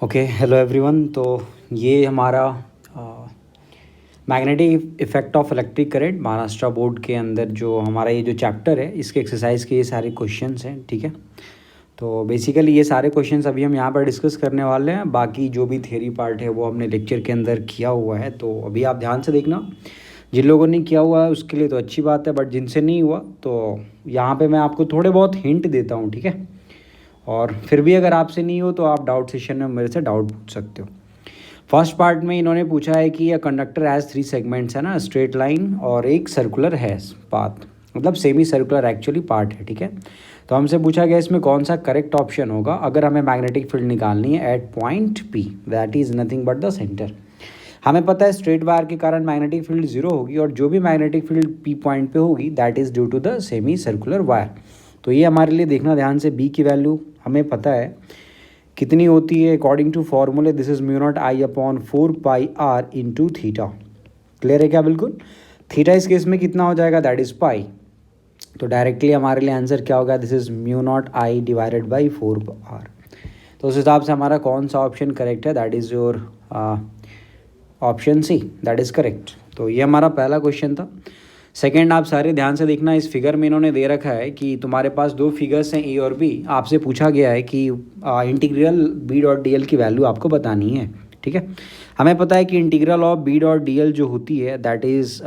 Okay hello everyone. तो ये हमारा magnetic effect of electric current Maharashtra board के अंदर जो हमारा ये जो चैप्टर है इसके एक्सरसाइज के ये सारे क्वेश्चंस हैं। ठीक है, तो बेसिकली ये सारे क्वेश्चंस अभी हम यहाँ पर डिस्कस करने वाले हैं। बाकी जो भी थ्योरी पार्ट है वो हमने लेक्चर के अंदर किया हुआ है, तो अभी आप ध्यान से देखना। जिन लोगों ने किया हुआ है उसके लिए तो अच्छी बात है, बट जिनसे नहीं हुआ तो यहाँ पे मैं आपको थोड़े बहुत हिंट देता हूँ। ठीक है, और फिर भी अगर आपसे नहीं हो तो आप डाउट सेशन में मेरे से डाउट पूछ सकते हो। फर्स्ट पार्ट में इन्होंने पूछा है कि यह कंडक्टर हैज़ 3 सेगमेंट्स है ना, स्ट्रेट लाइन और एक सर्कुलर हैज़ पाथ, मतलब सेमी सर्कुलर एक्चुअली पार्ट है। ठीक है, तो हमसे पूछा गया इसमें कौन सा करेक्ट ऑप्शन होगा अगर हमें मैग्नेटिक फील्ड निकालनी है at point P, that is nothing but the centre. हमें पता है स्ट्रेट वायर के कारण मैग्नेटिक फील्ड जीरो होगी और जो भी मैग्नेटिक फील्ड पी पॉइंट पे होगी that is due to the semi circular wire. तो ये हमारे लिए देखना ध्यान से, बी की वैल्यू हमें पता है कितनी होती है अकॉर्डिंग टू फॉर्मूले, this is mu not I upon 4πr into theta. Clear है क्या? बिल्कुल। थीटा इस केस में कितना हो जाएगा, दैट इज पाई। तो डायरेक्टली हमारे लिए आंसर क्या होगा, this is mu not I divided by 4r। तो उस हिसाब से हमारा कौन सा ऑप्शन करेक्ट है, that is your option C, that is correct. तो ये हमारा पहला क्वेश्चन था। सेकेंड, आप सारे ध्यान से देखना, इस फिगर में इन्होंने दे रखा है कि तुम्हारे पास दो फिगर्स हैं ए और बी। आपसे पूछा गया है कि integral B dot D L की वैल्यू आपको बतानी है। ठीक है, हमें पता है कि integral of B dot D L जो होती है that is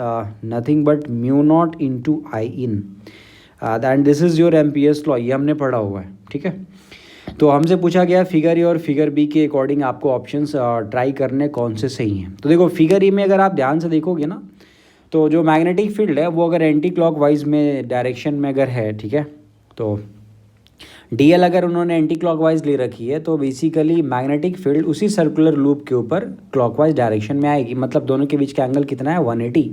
nothing but mu not into I in, that this is your Ampere's law, ये हमने पढ़ा हुआ है। ठीक है, तो हमसे पूछा गया फिगर ए और फिगर बी के अकॉर्डिंग आपको ऑप्शंस ट्राई करने कौन से सही हैं। तो देखो फिगर ए में अगर आप ध्यान से देखोगे ना, तो जो मैग्नेटिक फील्ड है वो अगर एंटी क्लॉकवाइज में डायरेक्शन में अगर है, ठीक है, तो डीएल अगर उन्होंने एंटी क्लॉकवाइज ले रखी है तो बेसिकली मैग्नेटिक फील्ड उसी सर्कुलर लूप के ऊपर क्लॉकवाइज डायरेक्शन में आएगी। मतलब दोनों के बीच का एंगल कितना है, 180,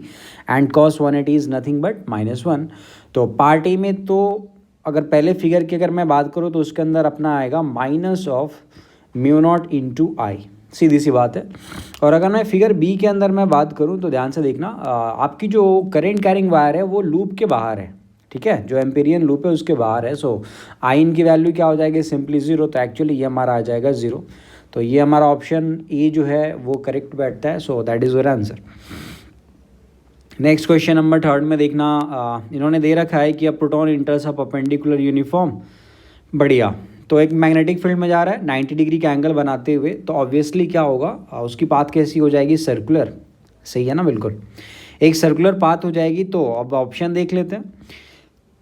and cos 180 is nothing but -1। तो पार्ट ए में तो अगर पहले फिगर की अगर मैं बात करूँ तो उसके अंदर अपना आएगा minus of mu not into I, सीधी सी बात है। और अगर मैं फिगर बी के अंदर मैं बात करूं तो ध्यान से देखना, आपकी जो करंट कैरिंग वायर है वो लूप के बाहर है। ठीक है, जो एम्पेरियन लूप है उसके बाहर है। सो आइन की वैल्यू क्या हो जाएगी, सिंपली 0। तो एक्चुअली ये हमारा आ जाएगा 0। तो ये हमारा ऑप्शन ए जो है वो करेक्ट बैठता है। So that is your answer. Next question number 3 में देखना, इन्होंने दे रखा है कि a proton इंटर्स a perpendicular uniform, बढ़िया। तो एक मैग्नेटिक फील्ड में जा रहा है 90 डिग्री का एंगल बनाते हुए, तो ऑब्वियसली क्या होगा, उसकी पाथ कैसी हो जाएगी, सर्कुलर। सही है ना, बिल्कुल एक सर्कुलर पाथ हो जाएगी। तो अब ऑप्शन देख लेते हैं।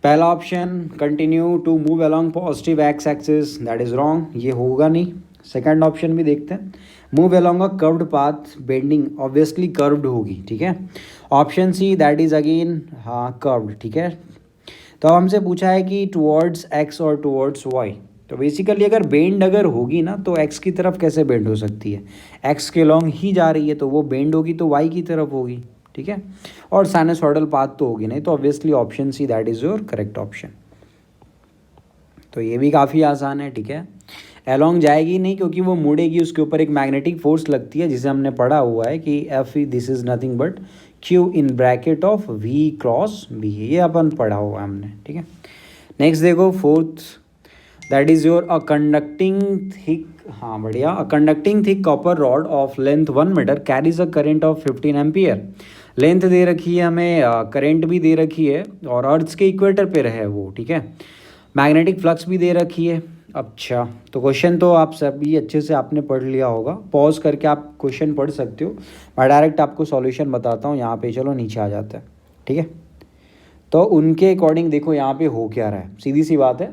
पहला option, continue to move along positive X axis, that is wrong, ये होगा नहीं। सेकंड ऑप्शन भी देखते हैं, move along a curved path bending, obviously curved होगी। ठीक है, option C that is again हाँ कर्व्ड। ठीक है, तो अब हमसे पूछा है कि टुवर्ड्स एक्स और टुवर्ड्स वाई। तो बेसिकली अगर बेंड अगर होगी ना तो एक्स की तरफ कैसे बेंड हो सकती है, एक्स के लॉन्ग ही जा रही है तो वो बेंड होगी तो वाई की तरफ होगी। ठीक है, और साइनसॉइडल पाथ तो होगी नहीं, तो obviously option C that is your correct option. तो ये भी काफ़ी आसान है। ठीक है, एलोंग जाएगी नहीं क्योंकि वो मुड़ेगी, उसके ऊपर एक मैग्नेटिक फोर्स लगती है जिसे हमने पढ़ा हुआ है कि F this is nothing but Q in bracket of V cross B, ये अपन पढ़ा हुआ है हमने। ठीक है, नेक्स्ट देखो fourth, that is your a conducting thick, हाँ बढ़िया, a conducting thick copper rod of length 1 metre carries a current of 15 ampere. Length दे रखी है हमें, करेंट भी दे रखी है और अर्थ के इक्वेटर पे रहे वो। ठीक है, मैग्नेटिक फ्लक्स भी दे रखी है। अच्छा, तो क्वेश्चन तो आप सभी अच्छे से आपने पढ़ लिया होगा, पॉज करके आप क्वेश्चन पढ़ सकते हो। मैं डायरेक्ट आपको सॉल्यूशन बताता हूँ यहाँ पे, चलो नीचे आ जाता है। ठीक है, तो उनके अकॉर्डिंग देखो यहाँ पे हो क्या रहा है, सीधी सी बात है।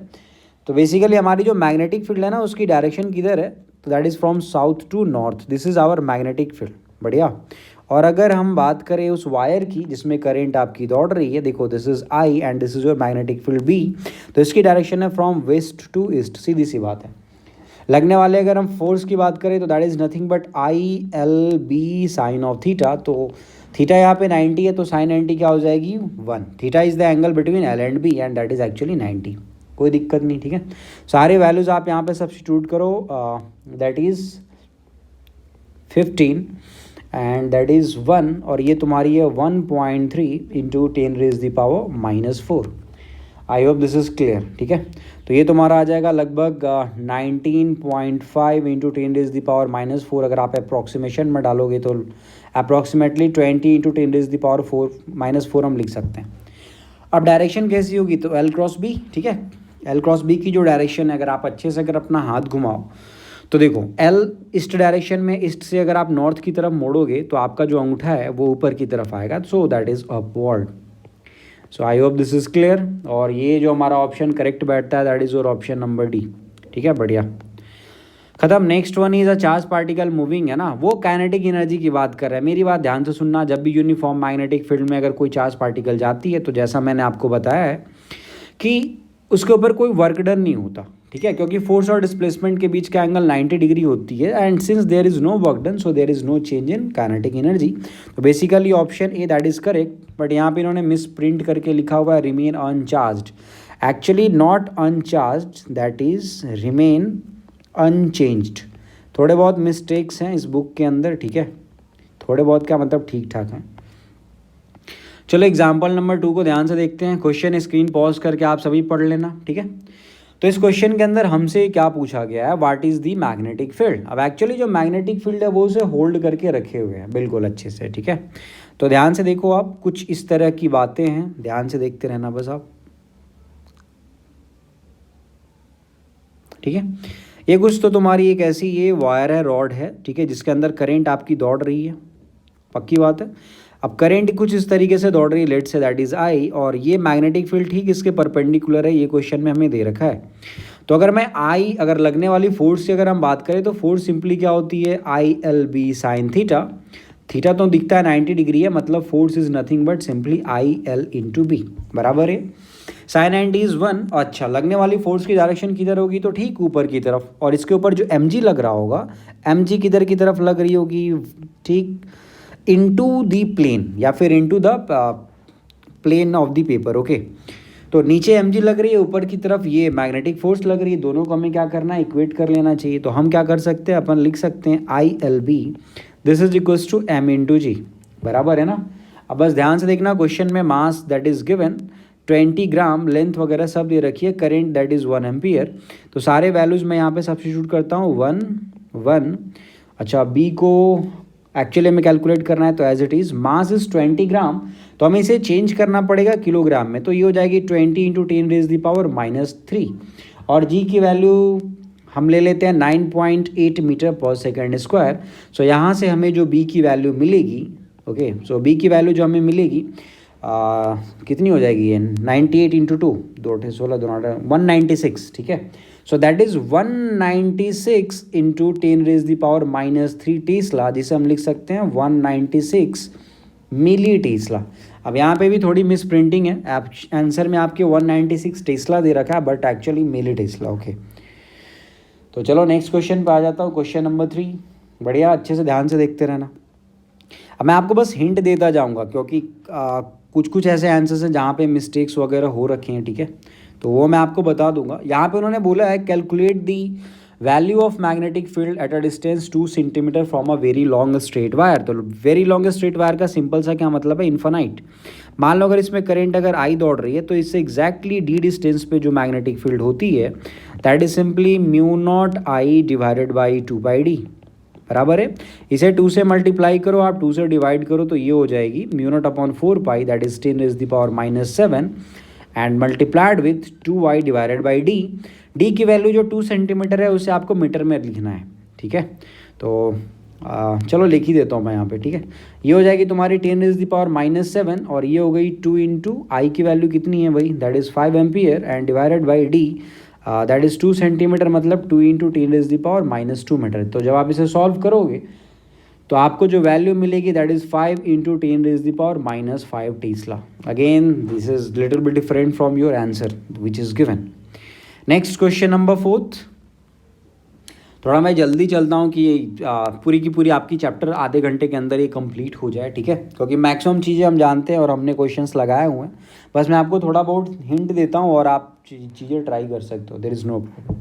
तो बेसिकली हमारी जो मैग्नेटिक फील्ड है ना उसकी डायरेक्शन किधर है, तो that is from south to north, this is our magnetic field. बढ़िया। और अगर हम बात करें उस वायर की जिसमें करंट आपकी दौड़ रही है, देखो this is I and this is your magnetic field B, तो इसकी डायरेक्शन है फ्रॉम वेस्ट टू ईस्ट, सीधी सी बात है। लगने वाले अगर हम फोर्स की बात करें तो that is nothing but I L B sine of theta. तो थीटा यहाँ पे 90 है तो साइन 90 क्या हो जाएगी, 1। Theta is the angle between L and B and that is actually 90, कोई दिक्कत नहीं। ठीक है, सारे वैल्यूज़ आप यहाँ पे सब्स्टिट्यूट करो, that is 15 and that is 1, और ये तुम्हारी है 1.3 into 10 raise the power -4। I hope this is clear. ठीक है, तो ये तुम्हारा आ जाएगा लगभग 19.5 इंटू 10⁻⁻⁴। अगर आप अप्रॉक्सीमेशन में डालोगे तो अप्रॉक्सीमेटली 20 इंटू 10⁻⁴ हम लिख सकते हैं। अब डायरेक्शन कैसी होगी, तो L क्रॉस B, ठीक है। L क्रॉस B की जो डायरेक्शन है, अगर आप अच्छे से अगर अपना हाथ घुमाओ तो देखो L ईस्ट डायरेक्शन में, ईस्ट से अगर आप नॉर्थ की तरफ मोड़ोगे तो आपका जो अंगूठा है वो ऊपर की तरफ आएगा, so that is upward. So I hope this is clear. और ये जो हमारा ऑप्शन करेक्ट बैठता है that is your option number D, ठीक है, बढ़िया, खत्म। Next one is a charge particle moving, है ना, वो काइनेटिक एनर्जी की बात कर रहा है। मेरी बात ध्यान से सुनना, जब भी यूनिफॉर्म मैग्नेटिक फील्ड में अगर कोई चार्ज पार्टिकल जाती है तो जैसा मैंने आपको बताया है कि उसके ऊपर कोई वर्क डन नहीं होता, ठीक है, क्योंकि फोर्स और डिस्प्लेसमेंट के बीच का एंगल 90 डिग्री होती है, and since there is no work done so there is no change in kinetic energy. तो basically option A that is correct, but यहाँ पे इन्होंने मिस प्रिंट करके लिखा हुआ है remain uncharged, actually not uncharged, that is remain unchanged. थोड़े बहुत मिस्टेक्स हैं इस बुक के अंदर, ठीक है, थोड़े बहुत क्या मतलब ठीक ठाक हैं। चलो एग्जाम्पल नंबर 2 को ध्यान से देखते हैं। क्वेश्चन स्क्रीन पॉज करके आप सभी पढ़ लेना, ठीक है। तो इस क्वेश्चन के अंदर हमसे क्या पूछा गया है, what is the magnetic field. अब एक्चुअली जो मैग्नेटिक फील्ड है वो उसे होल्ड करके रखे हुए हैं बिल्कुल अच्छे से, ठीक है। तो ध्यान से देखो आप, कुछ इस तरह की बातें हैं, ध्यान से देखते रहना बस आप, ठीक है। ये कुछ तो तुम्हारी एक ऐसी ये वायर है, रॉड है, ठीक है, जिसके अंदर करंट आपकी दौड़ रही है, पक्की बात है। अब करंट कुछ इस तरीके से दौड़ रही है, late say that is I, और ये मैग्नेटिक फील्ड ठीक इसके परपेंडिकुलर है, ये क्वेश्चन में हमें दे रखा है। तो अगर मैं आई, अगर लगने वाली फोर्स की अगर हम बात करें तो फोर्स सिंपली क्या होती है, ILB साइन थीटा। थीटा तो दिखता है 90 डिग्री है, मतलब force is nothing but simply IL into B, बराबर है साइन 90 इज 1। अच्छा, लगने वाली फोर्स की डायरेक्शन किधर होगी, तो ठीक ऊपर की तरफ, और इसके ऊपर जो mg लग रहा होगा, mg किधर की तरफ लग रही होगी, ठीक इनटू दी प्लेन या फिर into the plane of the paper, okay. तो नीचे mg लग रही है, ऊपर की तरफ ये मैग्नेटिक फोर्स लग रही है, दोनों को हमें क्या करना है, इक्वेट कर लेना चाहिए। तो हम क्या कर सकते हैं, अपन लिख सकते हैं ILB this is equals to m into g, बराबर है ना। अब बस ध्यान से देखना, क्वेश्चन में mass that is given 20 gram, length वगैरह सब दे रखी है, करेंट दैट इज़ 1 एम्पियर। तो सारे वैल्यूज़ मैं यहाँ पे सब्स्टिट्यूट करता हूँ, 1 1। अच्छा, बी को एक्चुअली हमें कैलकुलेट करना है, तो as it is mass is 20 gram, तो हमें इसे चेंज करना पड़ेगा किलोग्राम में, तो ये हो जाएगी 20 इंटू 10⁻⁻³ और जी की वैल्यू हम ले लेते हैं 9.8 मीटर पर सेकेंड स्क्वायर। सो यहाँ से हमें जो बी की वैल्यू मिलेगी, ओके, सो बी की वैल्यू जो हमें मिलेगी कितनी हो जाएगी, ये 98 इंटू 2, 2 16 196, ठीक है। So that is 196 into 10⁻³ Tesla, जिसे हम लिख सकते हैं 196 मिली टेस्ला। अब यहाँ पे भी थोड़ी मिस प्रिंटिंग है, आंसर में आपके 196 टेस्ला दे रखा है but actually millitesla, okay. तो चलो नेक्स्ट क्वेश्चन पे आ जाता हूँ, क्वेश्चन नंबर 3, बढ़िया, अच्छे से ध्यान से देखते रहना। अब मैं आपको बस हिंट देता जाऊँगा क्योंकि कुछ कुछ ऐसे आंसर्स हैं जहाँ पे मिस्टेक्स वगैरह हो रखे हैं, ठीक है, तो वो मैं आपको बता दूंगा। यहाँ पे उन्होंने बोला है calculate the value of magnetic field at a distance 2 centimetre from a very long straight wire. तो वेरी लॉन्ग स्ट्रेट वायर का सिंपल सा क्या मतलब है, इन्फानाइट। मान लो अगर इसमें करंट अगर आई दौड़ रही है तो इससे एग्जैक्टली डी डिस्टेंस पे जो मैग्नेटिक फील्ड होती है that is simply μ0I divided by 2πd, बराबर है। इसे 2 से मल्टीप्लाई करो, आप 2 से डिवाइड करो तो ये हो जाएगी μ0/4π that is 10⁻⁻⁷ and multiplied with 2y divided by d. D की वैल्यू जो 2 सेंटीमीटर है उसे आपको मीटर में लिखना है, ठीक है। तो चलो लिख ही देता हूँ मैं यहाँ पे, ठीक है। ये हो जाएगी तुम्हारी 10⁻⁷ और ये हो गई 2 इंटू आई की वैल्यू कितनी है भाई, that is 5 ampere and divided by D that is 2 centimetre, मतलब 2 इंटू 10⁻⁻² मीटर। तो जब आप इसे सॉल्व करोगे तो आपको जो वैल्यू मिलेगी that is 5 into 10⁻⁻5 Tesla. Again this is little bit different from your answer which is given. Next question number 4। थोड़ा मैं जल्दी चलता हूँ कि पूरी की पूरी आपकी चैप्टर आधे घंटे के अंदर ये कंप्लीट हो जाए, ठीक है, क्योंकि मैक्सिमम चीज़ें हम जानते हैं और हमने क्वेश्चंस लगाए हुए हैं। बस मैं आपको थोड़ा बहुत हिंट देता हूँ और आप चीज़ें ट्राई कर सकते हो, there is no problem.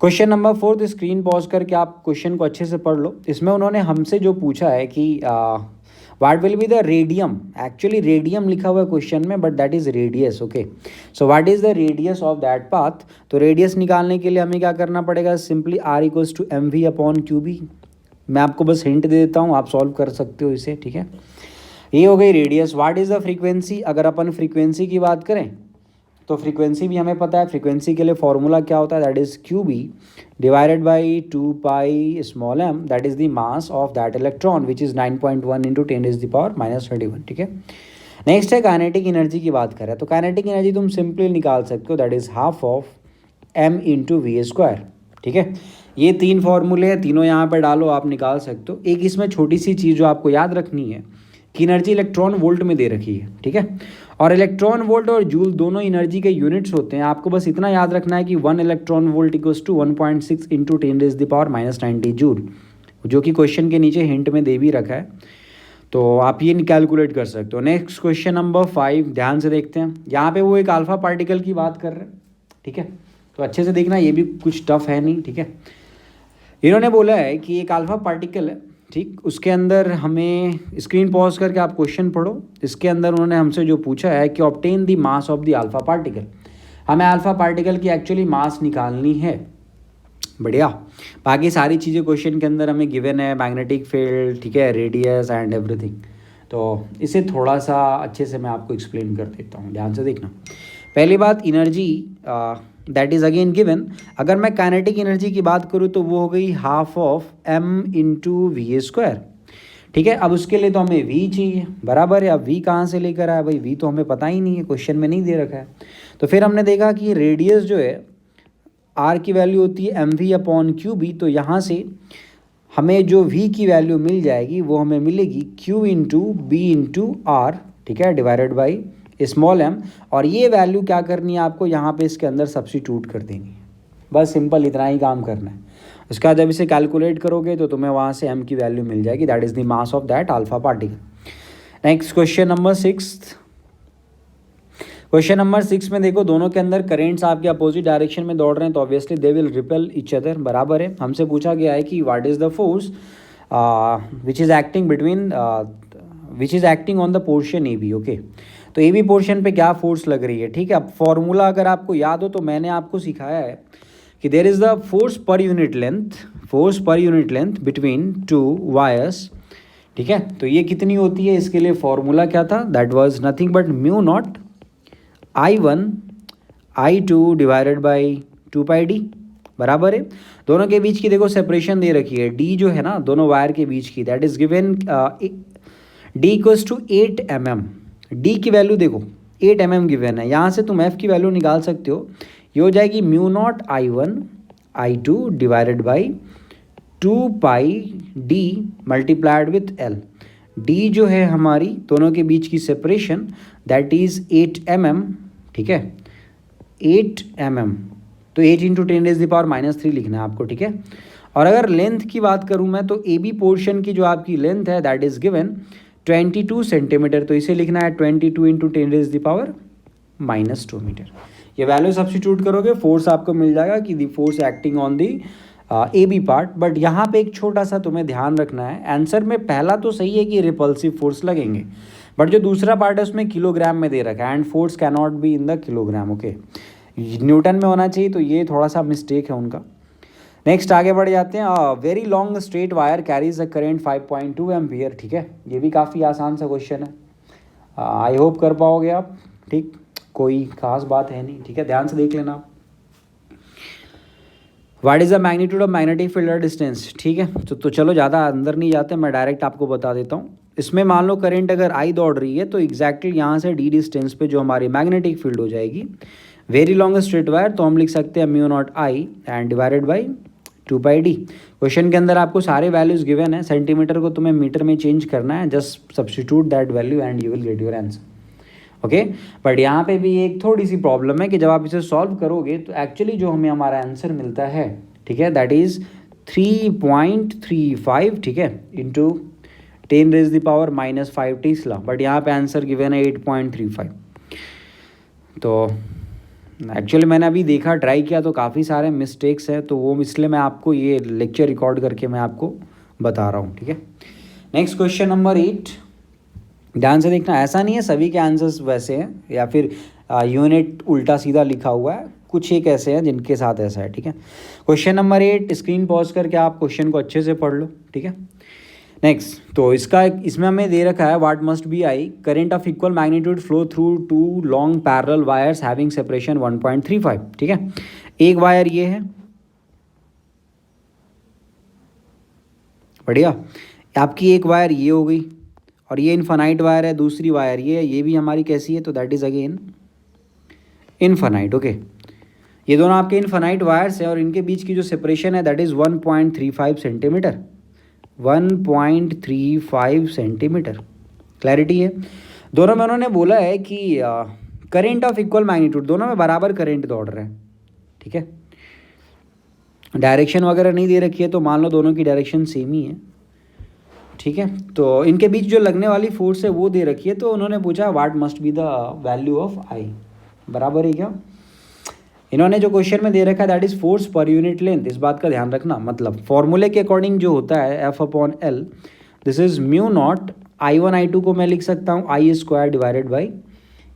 Question number 4 screen pause करके आप क्वेश्चन को अच्छे से पढ़ लो। इसमें उन्होंने हमसे जो पूछा है कि what will be the radium, actually radium लिखा हुआ है क्वेश्चन में but that is radius, okay. So what is the radius of that path, तो रेडियस निकालने के लिए हमें क्या करना पड़ेगा, simply r equals to M V upon Q B. मैं आपको बस हिंट दे देता हूँ, आप सॉल्व कर सकते हो इसे, ठीक है। ये हो गई radius. What is the frequency, अगर अपन फ्रीक्वेंसी की बात करें तो फ्रीक्वेंसी भी हमें पता है, फ्रीक्वेंसी के लिए फॉर्मूला क्या होता है, that is Q B divided by 2 pi small M, that is the mass of that electron which is 9.1 into 10⁻⁻31, ठीक है। नेक्स्ट है काइनेटिक एनर्जी की बात करें तो काइनेटिक एनर्जी तुम सिंपली निकाल सकते हो, that is half of M into V square, ठीक है। ये 3 फॉर्मूले हैं, तीनों यहाँ पर डालो, आप निकाल सकते हो। एक इसमें छोटी सी चीज़ जो आपको याद रखनी है कि एनर्जी इलेक्ट्रॉन वोल्ट में दे रखी है, ठीक है। और इलेक्ट्रॉन वोल्ट और जूल दोनों एनर्जी के यूनिट्स होते हैं। आपको बस इतना याद रखना है कि 1 electron volt equals to 1.6 into 10⁻⁻90 joule, जो कि क्वेश्चन के नीचे हिंट में दे भी रखा है, तो आप ये कैलकुलेट कर सकते हो। नेक्स्ट क्वेश्चन नंबर 5 ध्यान से देखते हैं। यहाँ पे वो एक अल्फा पार्टिकल की बात कर रहे हैं, ठीक है, तो अच्छे से देखना, ये भी कुछ टफ है नहीं, ठीक है। इन्होंने बोला है कि एक अल्फा पार्टिकल है, ठीक, उसके अंदर हमें स्क्रीन पॉज करके आप क्वेश्चन पढ़ो। इसके अंदर उन्होंने हमसे जो पूछा है कि obtain the mass of the alpha particle, हमें अल्फा पार्टिकल की एक्चुअली मास निकालनी है। बढ़िया, बाकी सारी चीज़ें क्वेश्चन के अंदर हमें गिवन है, मैग्नेटिक फील्ड, ठीक है, रेडियस एंड एवरीथिंग। तो इसे थोड़ा सा अच्छे से मैं आपको एक्सप्लेन कर देता हूँ, ध्यान से देखना। पहली बात, energy that is again given. अगर मैं काइनेटिक एनर्जी की बात करूँ तो वो हो गई half of M into V square, ठीक है। अब उसके लिए तो हमें v चाहिए, बराबर है। अब v कहाँ से लेकर आया भाई, v तो हमें पता ही नहीं है, क्वेश्चन में नहीं दे रखा है। तो फिर हमने देखा कि रेडियस जो है r की वैल्यू होती है M V upon Q B, तो यहाँ से हमें जो v की वैल्यू मिल जाएगी वो हमें मिलेगी q into B into R, ठीक है, डिवाइडेड बाई स्मॉल m। और ये वैल्यू क्या करनी है आपको, यहाँ पे इसके अंदर सब्स्टिट्यूट कर देनी है, बस सिंपल इतना ही काम करना है। उसके बाद जब इसे कैलकुलेट करोगे तो तुम्हें वहाँ से m की वैल्यू मिल जाएगी, that is the mass of that alpha particle. Next question number 6। Question number 6 में देखो, दोनों के अंदर करेंट्स आपके अपोजिट डायरेक्शन में दौड़ रहे हैं, तो obviously they will repel each other, बराबर है। हमसे पूछा गया है कि what is the force which is acting on the portion A B, okay. तो ए बी पोर्शन पे क्या फोर्स लग रही है, ठीक है। अब फॉर्मूला अगर आपको याद हो तो मैंने आपको सिखाया है कि there is the force per unit length between 2 wires, ठीक है। तो ये कितनी होती है, इसके लिए फॉर्मूला क्या था, that was nothing but mu not I1 I2 divided by 2 pi D, बराबर है। दोनों के बीच की देखो सेपरेशन दे रखी है, डी जो है ना दोनों वायर के बीच की, that is given D equals to 8 mm। D की वैल्यू देखो 8 mm गिवन है, यहाँ से तुम एफ की वैल्यू निकाल सकते हो। ये हो जाएगी mu not I1 I2 divided by 2 pi D multiplied with L. D जो है हमारी दोनों के बीच की सेपरेशन, दैट इज़ 8 mm, ठीक है, 8 mm। तो 8 इंटू 10⁻³ लिखना है आपको, ठीक है। और अगर लेंथ की बात करूँ मैं तो ए बी पोर्शन की जो आपकी लेंथ है दैट इज़ गिवन 22 सेंटीमीटर, तो इसे लिखना है 22 इंटू 10⁻² मीटर। ये वैल्यू सब्स्टिट्यूट करोगे, फोर्स आपको मिल जाएगा कि the force acting on the A B part. But यहाँ पे एक छोटा सा तुम्हें ध्यान रखना है, आंसर में पहला तो सही है कि रिपल्सिव फोर्स लगेंगे, बट जो दूसरा पार्ट है उसमें किलोग्राम में दे रखा है, and force can not be in the kilogram, okay, Newton में होना चाहिए, तो ये थोड़ा सा मिस्टेक है उनका। नेक्स्ट आगे बढ़ जाते हैं। Very long straight wire carries a current 5.2 ampere, ठीक है। ये भी काफ़ी आसान सा क्वेश्चन है, आई होप कर पाओगे आप, ठीक, कोई खास बात है नहीं, ठीक है, ध्यान से देख लेना आप। What is the magnitude of magnetic field at distance, ठीक है। तो चलो ज़्यादा अंदर नहीं जाते, मैं डायरेक्ट आपको बता देता हूँ। इसमें मान लो करंट अगर आई दौड़ रही है तो एग्जैक्टली यहाँ से डी डिस्टेंस पे जो हमारी मैग्नेटिक फील्ड हो जाएगी, वेरी लॉन्ग स्ट्रेट वायर, तो हम लिख सकते हैं mu not I and divided by 2 pi D. Question के अंदर आपको सारे वैल्यूज़ गिवन है, सेंटीमीटर को तुम्हें मीटर में चेंज करना है, just substitute that value and you will get your answer, okay. But यहाँ पे भी एक थोड़ी सी प्रॉब्लम है कि जब आप इसे सॉल्व करोगे तो एक्चुअली जो हमें हमारा आंसर मिलता है, ठीक है, दैट इज़ 3.35, ठीक है, इंटू 10⁻⁻5 टेस्ला, बट यहाँ पे आंसर गिवन है 8.35। तो एक्चुअली मैंने अभी देखा, ट्राई किया, तो काफ़ी सारे मिस्टेक्स हैं, तो वो इसलिए मैं आपको ये लेक्चर रिकॉर्ड करके मैं आपको बता रहा हूँ, ठीक है। नेक्स्ट क्वेश्चन नंबर 8, ध्यान से देखना, ऐसा नहीं है सभी के आंसर्स वैसे हैं या फिर यूनिट उल्टा सीधा लिखा हुआ है, कुछ एक ऐसे हैं जिनके साथ ऐसा है, ठीक है। क्वेश्चन नंबर 8, स्क्रीन पॉज करके आप क्वेश्चन को अच्छे से पढ़ लो, ठीक है। नेक्स्ट, तो इसमें हमें दे रखा है what must be I current of equal magnitude flow through two long parallel wires having separation 1.35, ठीक है। एक वायर ये है, बढ़िया, आपकी एक वायर ये हो गई और ये इनफाइनाइट वायर है, दूसरी वायर ये है, ये भी हमारी कैसी है, तो that is again infinite, okay. ये दोनों आपके इनफाइनाइट वायर्स हैं और इनके बीच की जो सेपरेशन है that is 1.35 centimetre, 1.35 centimetre. Clarity है। दोनों में उन्होंने बोला है कि करेंट ऑफ इक्वल मैग्नीट्यूड, दोनों में बराबर करेंट दौड़ रहे हैं, ठीक है। डायरेक्शन वगैरह नहीं दे रखी है तो मान लो दोनों की डायरेक्शन सेम ही है, ठीक है। तो इनके बीच जो लगने वाली फोर्स है वो दे रखी है, तो उन्होंने पूछा what must be the value of I, बराबर है क्या। इन्होंने जो क्वेश्चन में दे रखा है that is force per unit length, इस बात का ध्यान रखना। मतलब फॉर्मूले के अकॉर्डिंग जो होता है F/L, this is mu not I1 I2 को मैं लिख सकता हूँ I² डिवाइडेड बाई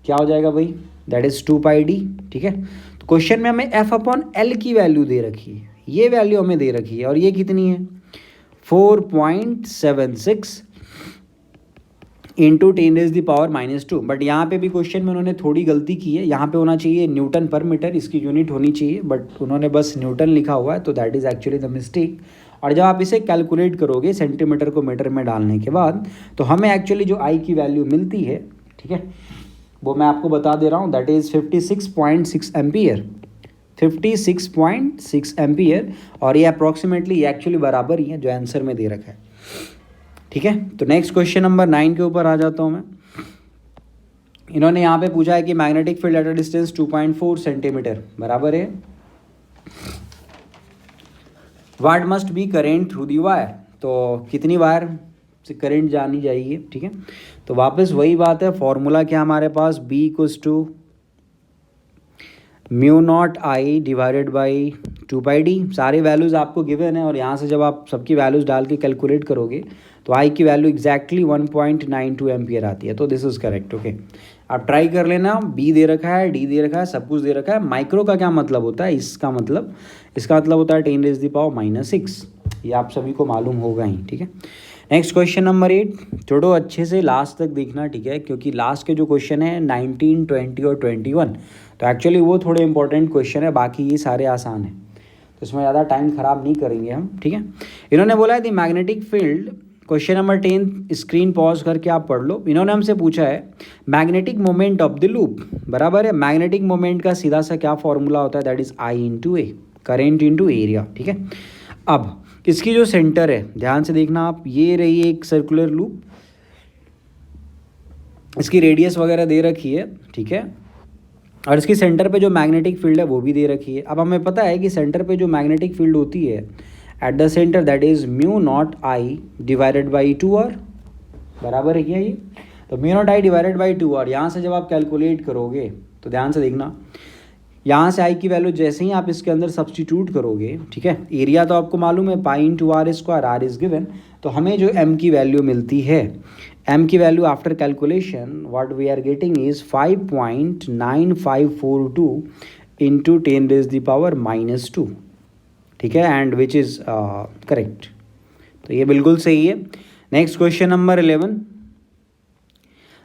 क्या हो जाएगा भाई, दैट इज़ 2πd, ठीक है। तो क्वेश्चन में हमें F/L की वैल्यू दे रखी है, ये वैल्यू हमें दे रखी है और ये कितनी है 4.76 इंटू 10⁻⁻²। बट यहाँ पे भी क्वेश्चन में उन्होंने थोड़ी गलती की है, यहाँ पे होना चाहिए न्यूटन पर मीटर, इसकी यूनिट होनी चाहिए, बट उन्होंने बस न्यूटन लिखा हुआ है, तो that is actually the mistake. और जब आप इसे कैलकुलेट करोगे सेंटीमीटर को मीटर में डालने के बाद, तो हमें एक्चुअली जो आई की वैल्यू मिलती है, ठीक है, वो मैं आपको बता दे रहा हूँ, दैट इज़ 56.6 एम्पियर, 56.6 एम्पियर। और ये अप्रॉक्सीमेटली एक्चुअली बराबर ही है जो आंसर में दे रखा है, ठीक है। तो नेक्स्ट क्वेश्चन नंबर 9 के ऊपर आ जाता हूँ मैं। इन्होंने यहाँ पे पूछा है कि magnetic field at a distance 2.4 centimetre बराबर है what must B current through the wire, तो कितनी वायर से करंट जानी चाहिए, ठीक है। तो वापस वही बात है, फॉर्मूला क्या हमारे पास, B = mu naught I divided by 2πd। सारे वैल्यूज़ आपको गिवन है और यहाँ से जब आप सबकी वैल्यूज़ डाल के कैलकुलेट करोगे तो आई की वैल्यू एग्जैक्टली 1.92 एम्पियर आती है, तो दिस इज़ करेक्ट, ओके। आप ट्राई कर लेना, बी दे रखा है, डी दे रखा है, सब कुछ दे रखा है। माइक्रो का क्या मतलब होता है, इसका मतलब होता है 10⁻⁻�6, ये आप सभी को मालूम होगा ही, ठीक है। नेक्स्ट क्वेश्चन नंबर 8, छोड़ो अच्छे से लास्ट तक देखना, ठीक है, क्योंकि लास्ट के जो क्वेश्चन है 19, 20 और 21, तो एक्चुअली वो थोड़े इंपॉर्टेंट क्वेश्चन है, बाकी ये सारे आसान हैं, तो इसमें ज़्यादा टाइम ख़राब नहीं करेंगे हम, ठीक है। इन्होंने बोला है the magnetic field, question number 10 screen pause करके आप पढ़ लो। इन्होंने हमसे पूछा है magnetic moment of the loop, बराबर है। मैग्नेटिक मोमेंट का सीधा सा क्या फॉर्मूला होता है, that is I × A, current into area, ठीक है। अब इसकी जो सेंटर है, ध्यान से देखना आप, ये रही एक सर्कुलर लूप, इसकी रेडियस वगैरह दे रखी है, ठीक है, और इसकी सेंटर पे जो मैग्नेटिक फील्ड है वो भी दे रखी है। अब हमें पता है कि सेंटर पे जो मैग्नेटिक फील्ड होती है at the centre, that is mu not I divided by 2r, बराबर है क्या ये, तो mu naught I divided by 2r। यहाँ से जब आप कैलकुलेट करोगे तो ध्यान से देखना, यहाँ से आई की वैल्यू जैसे ही आप इसके अंदर सब्सटीट्यूट करोगे, ठीक है, एरिया तो आपको मालूम है पाई × r², r इज़ गिवन, तो हमें जो m की वैल्यू मिलती है, m की value after calculation what we are getting is 5.9542 into 10⁻⁻², ठीक है, एंड विच इज़ करेक्ट, तो ये बिल्कुल सही है। नेक्स्ट क्वेश्चन नंबर 11,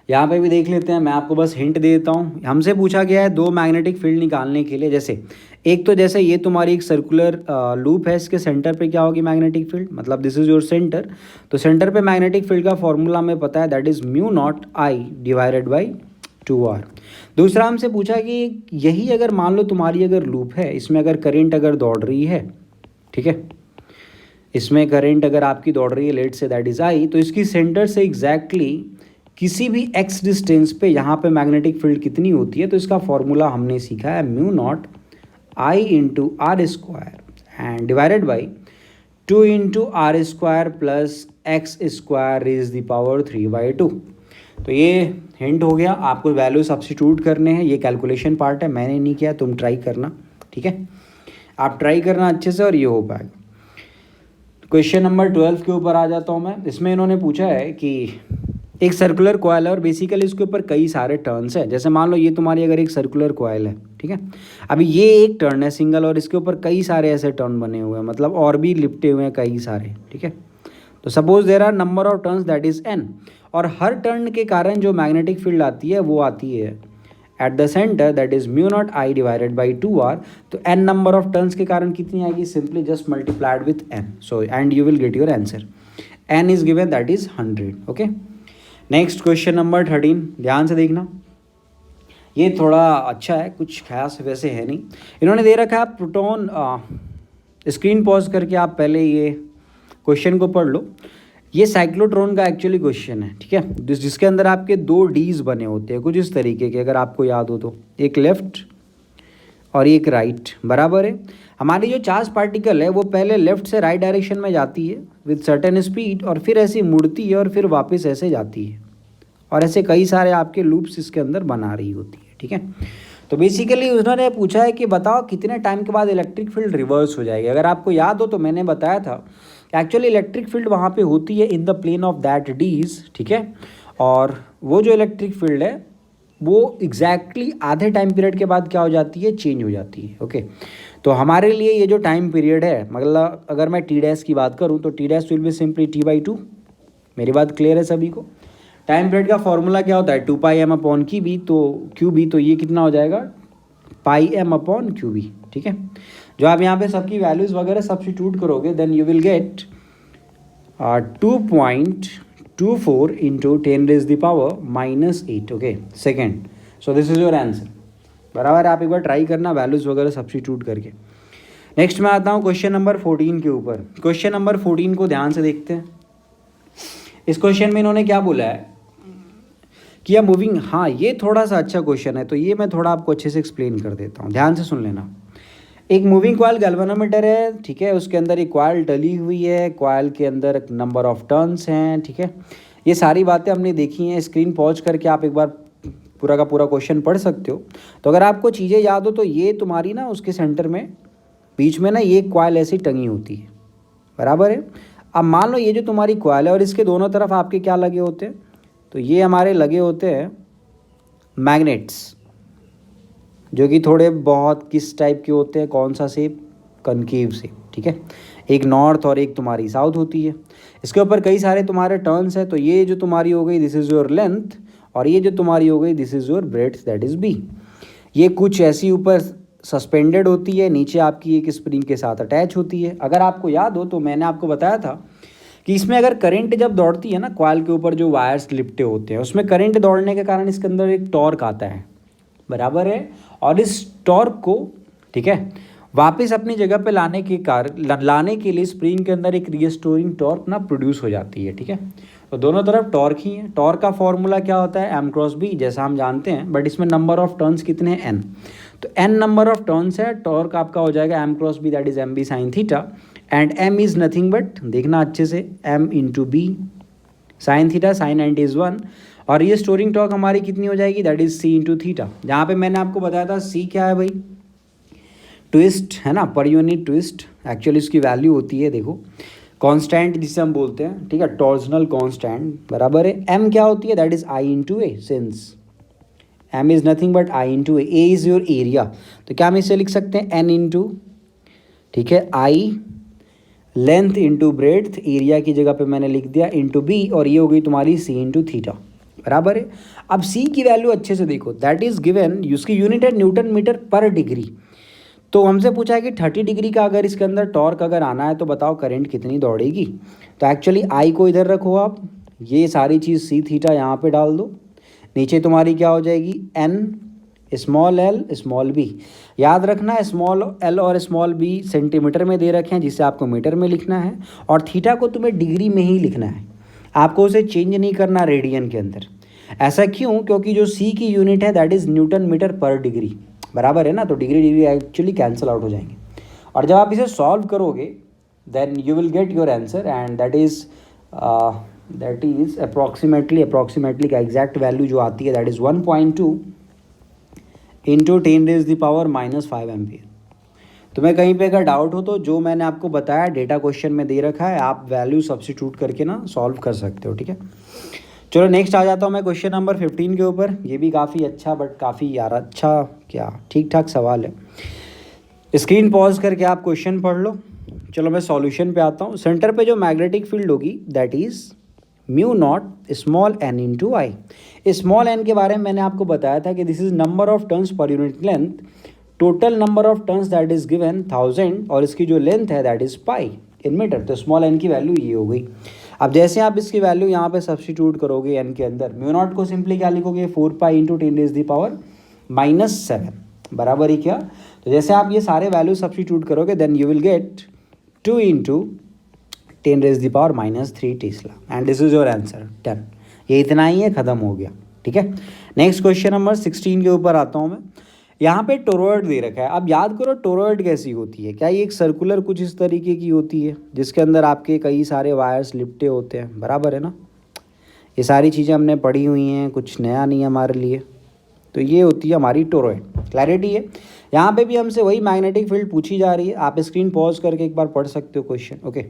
यहाँ पे भी देख लेते हैं, मैं आपको बस हिंट दे देता हूँ। हमसे पूछा गया है दो मैग्नेटिक फील्ड निकालने के लिए, जैसे एक तो जैसे ये तुम्हारी एक सर्कुलर लूप है, इसके सेंटर पे क्या होगी मैग्नेटिक फील्ड, मतलब दिस इज़ योर सेंटर, तो सेंटर पे मैग्नेटिक फील्ड का फॉर्मूला हमें पता है, that is mu not I divided by 2r। दूसरा हमसे पूछा कि यही अगर मान लो तुम्हारी अगर लूप है, इसमें अगर करेंट अगर दौड़ रही है, ठीक है, इसमें करंट अगर आपकी दौड़ रही है, late say that is I, तो इसकी सेंटर से एग्जैक्टली किसी भी x डिस्टेंस पे यहाँ पे मैग्नेटिक फील्ड कितनी होती है, तो इसका फॉर्मूला हमने सीखा है mu not I into r² and divided by 2 into r² plus x² raise the power 3/2। तो ये हिंट हो गया, आपको वैल्यू सब्स्टिट्यूट करने हैं, ये कैलकुलेशन पार्ट है, मैंने नहीं किया, तुम ट्राई करना, ठीक है, आप ट्राई करना अच्छे से और ये हो पाएगा। क्वेश्चन नंबर 12 के ऊपर आ जाता हूँ मैं। इसमें इन्होंने पूछा है कि एक सर्कुलर कॉयल है और बेसिकली इसके ऊपर कई सारे टर्न्स हैं। जैसे मान लो ये तुम्हारी अगर एक सर्कुलर कॉयल है, ठीक है, अभी ये एक टर्न है सिंगल और इसके ऊपर कई सारे ऐसे टर्न बने हुए हैं, मतलब और भी लिपटे हुए हैं कई सारे, ठीक है। तो suppose there are number of turns that is n, और हर टर्न के कारण जो मैग्नेटिक फील्ड आती है वो आती है at the centre, that is mu not I divided by 2r। तो n नंबर ऑफ टर्न्स के कारण कितनी आएगी, simply just multiplied with n, so and you will get your answer. n is given that is 100। Okay, next question number 13, ध्यान से देखना, ये थोड़ा अच्छा है, कुछ खास वैसे है नहीं। इन्होंने दे रखा है प्रोटॉन, स्क्रीन पॉज करके आप पहले ये क्वेश्चन को पढ़ लो। ये साइक्लोट्रॉन का एक्चुअली क्वेश्चन है, ठीक है, जिसके अंदर आपके 2 डीज बने होते हैं कुछ इस तरीके के, अगर आपको याद हो तो, एक लेफ्ट और एक राइट, बराबर है। हमारी जो चार्ज पार्टिकल है वो पहले लेफ्ट से राइट डायरेक्शन में जाती है विद सर्टेन स्पीड, और फिर ऐसे मुड़ती है और फिर वापस ऐसे जाती है, और ऐसे कई सारे आपके लूप्स इसके अंदर बना रही होती है, ठीक है। तो बेसिकली उन्होंने पूछा है कि बताओ कितने टाइम के बाद इलेक्ट्रिक फील्ड रिवर्स हो जाएगी। अगर आपको याद हो तो मैंने बताया था एक्चुअली इलेक्ट्रिक फील्ड वहाँ पे होती है in the plane of that Ds, ठीक है, और वो जो इलेक्ट्रिक फील्ड है वो एग्जैक्टली आधे टाइम पीरियड के बाद क्या हो जाती है, चेंज हो जाती है। ओके, तो हमारे लिए ये जो टाइम पीरियड है, मतलब अगर मैं टी डैश की बात करूँ तो T dash will be simply t/2। मेरी बात क्लियर है सभी को? टाइम पीरियड का फॉर्मूला क्या होता है, 2πm/QB, तो QB, तो ये कितना हो जाएगा, πm/QB, ठीक है। जो आप यहाँ पे सबकी वैल्यूज़ वगैरह सब्स्टिट्यूट करोगे then you will get 2.24 into 10⁻⁻8, okay, second. So this is your answer, बराबर। आप एक बार ट्राई करना वैल्यूज़ वगैरह सब्स्टिट्यूट करके। नेक्स्ट मैं आता हूँ क्वेश्चन नंबर 14 के ऊपर। क्वेश्चन नंबर 14 को ध्यान से देखते हैं। इस क्वेश्चन में इन्होंने क्या बोला है कि मूविंग, हाँ ये थोड़ा सा अच्छा क्वेश्चन है, तो ये मैं थोड़ा आपको अच्छे से एक्सप्लेन कर देता हूँ, ध्यान से सुन लेना। एक मूविंग कॉइल गैल्वेनोमीटर है, ठीक है, उसके अंदर एक कॉइल डली हुई है, कॉइल के अंदर एक नंबर ऑफ टर्न्स हैं, ठीक है। ये सारी बातें हमने देखी हैं, स्क्रीन पॉज करके आप एक बार पूरा का पूरा क्वेश्चन पढ़ सकते हो। तो अगर आपको चीज़ें याद हो तो ये तुम्हारी ना उसके सेंटर में बीच में ना ये कॉइल ऐसी टंगी होती है, बराबर है। अब मान लो ये जो तुम्हारी कॉइल है और इसके दोनों तरफ आपके क्या लगे होते हैं, तो ये हमारे लगे होते हैं मैग्नेट्स, जो कि थोड़े बहुत किस टाइप के होते हैं, कौन सा शेप, कनकेव शेप, ठीक है। एक नॉर्थ और एक तुम्हारी साउथ होती है। इसके ऊपर कई सारे तुम्हारे टर्न्स है, तो ये जो तुम्हारी हो गई दिस इज़ योर लेंथ, और ये जो तुम्हारी हो गई this is your breadth, that is B. ये कुछ ऐसी ऊपर सस्पेंडेड होती है, नीचे आपकी एक स्प्रिंग के साथ अटैच होती है। अगर आपको याद हो तो मैंने आपको बताया था कि इसमें अगर करंट जब दौड़ती है ना, कॉइल के ऊपर जो वायर्स लिपटे होते हैं उसमें करंट दौड़ने के कारण इसके अंदर एक टॉर्क आता है, बराबर है। और इस टॉर्क को, ठीक है, वापस अपनी जगह पे लाने के लिए स्प्रिंग के अंदर एक रीस्टोरिंग टॉर्क ना प्रोड्यूस हो जाती है, ठीक है। तो दोनों तरफ टॉर्क ही है। टॉर्क का फॉर्मूला क्या होता है, m×b, जैसा हम जानते हैं, बट इसमें नंबर ऑफ टर्न्स कितने हैं, n। तो n नंबर ऑफ टर्न्स है, टॉर्क आपका हो जाएगा m×b, that is mb sin theta, and m is nothing but, देखना अच्छे से, m × b sin theta, sin 90 is 1, और ये स्टोरिंग टॉर्क हमारी कितनी हो जाएगी, दैट इज c × थीटा। जहाँ पे मैंने आपको बताया था c क्या है भाई, ट्विस्ट है ना, पर यूनिट ट्विस्ट। एक्चुअली इसकी वैल्यू होती है, देखो, कांस्टेंट जिसे हम बोलते हैं, ठीक है, टॉर्जनल कांस्टेंट, बराबर है। m क्या होती है, that is i × a, since m is nothing but i × a, a is your area, तो क्या हम इसे लिख सकते हैं n × ठीक है i, लेंथ × ब्रेड्थ, एरिया की जगह पे मैंने लिख दिया × b, और ये हो गई तुम्हारी c × थीटा, बराबर है। अब c की वैल्यू अच्छे से देखो, दैट इज़ गिवन, उसकी यूनिट है न्यूटन मीटर पर डिग्री। तो हमसे पूछा है कि 30 डिग्री का अगर इसके अंदर टॉर्क अगर आना है तो बताओ करंट कितनी दौड़ेगी। तो एक्चुअली आई को इधर रखो आप, ये सारी चीज़ c थीटा यहाँ पे डाल दो, नीचे तुम्हारी क्या हो जाएगी n, small l small b। याद रखना स्मॉल l और स्मॉल b सेंटीमीटर में दे रखे हैं, जिसे आपको मीटर में लिखना है, और थीटा को तुम्हें डिग्री में ही लिखना है, आपको उसे चेंज नहीं करना रेडियन के अंदर। ऐसा क्यों, क्योंकि जो c की यूनिट है that is newton metre per degree, बराबर है ना। तो degree degree actually cancel out हो जाएंगे, और जब आप इसे सॉल्व करोगे then you will get your answer, and that is approximately का एग्जैक्ट वैल्यू जो आती है दैट इज़ 1.2 इंटू 10⁻⁻5 एम्पियर। तुम्हें कहीं पे अगर डाउट हो तो जो मैंने आपको बताया डेटा क्वेश्चन में दे रखा है, आप वैल्यू सब्स्टिट्यूट करके ना सॉल्व कर सकते हो, ठीक है। चलो नेक्स्ट आ जाता हूँ मैं क्वेश्चन नंबर 15 के ऊपर। ये भी काफ़ी अच्छा, बट काफ़ी यार अच्छा क्या ठीक ठाक सवाल है। स्क्रीन पॉज करके आप क्वेश्चन पढ़ लो। चलो मैं सॉल्यूशन पे आता हूँ। सेंटर पे जो मैग्नेटिक फील्ड होगी that is mu not small N into I. Small N के बारे में मैंने आपको बताया था कि this is number of turns per unit length. Total number of turns that is given 1000 और इसकी जो लेंथ है that is pi in metre. तो स्मॉल एन की वैल्यू ये हो गई। अब जैसे आप इसकी वैल्यू यहाँ पे सब्सटीट्यूट करोगे एन के अंदर, म्यू नॉट को सिंपली क्या लिखोगे 4 पाई इंटू 10⁻⁻⁷ बराबर ही क्या। तो जैसे आप ये सारे वैल्यू सब्सटीट्यूट करोगे then you will get 2 into 10⁻³ tesla and this is your answer 10। ये इतना ही है, ख़त्म हो गया। ठीक है, नेक्स्ट क्वेश्चन नंबर 16 के ऊपर आता हूँ मैं। यहाँ पे टोरॉइड दे रखा है। अब याद करो टोरॉइड कैसी होती है, क्या ये एक सर्कुलर कुछ इस तरीके की होती है जिसके अंदर आपके कई सारे वायर्स लिपटे होते हैं, बराबर है ना। ये सारी चीज़ें हमने पढ़ी हुई हैं, कुछ नया नहीं है हमारे लिए। तो ये होती है हमारी टोरॉइड। क्लैरिटी है। यहाँ पे भी हमसे वही मैग्नेटिक फील्ड पूछी जा रही है। आप स्क्रीन पॉज करके एक बार पढ़ सकते हो question. Okay,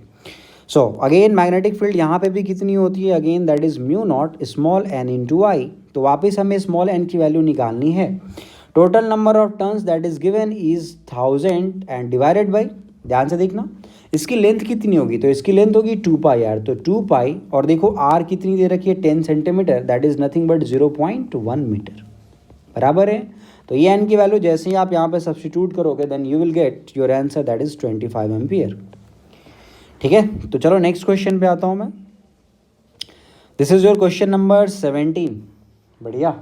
so again magnetic field यहाँ पे भी कितनी होती है, again that is mu not small N into I. तो वापस हमें स्मॉल एन की वैल्यू निकालनी है। Total number of turns that is given is 1000 and divided by, ध्यान से देखना इसकी लेंथ कितनी होगी, तो इसकी लेंथ होगी 2 पाई आर। तो 2 पाई और देखो आर कितनी दे रखी है 10 centimetre, that is nothing but 0.1 metre, बराबर है। तो ये एन की वैल्यू जैसे ही आप यहाँ पे सब्सटीट्यूट करोगे then you will get your answer that is 25 ampere. ठीक है, तो चलो नेक्स्ट क्वेश्चन पे आता हूँ मैं। This is your question number 17। बढ़िया,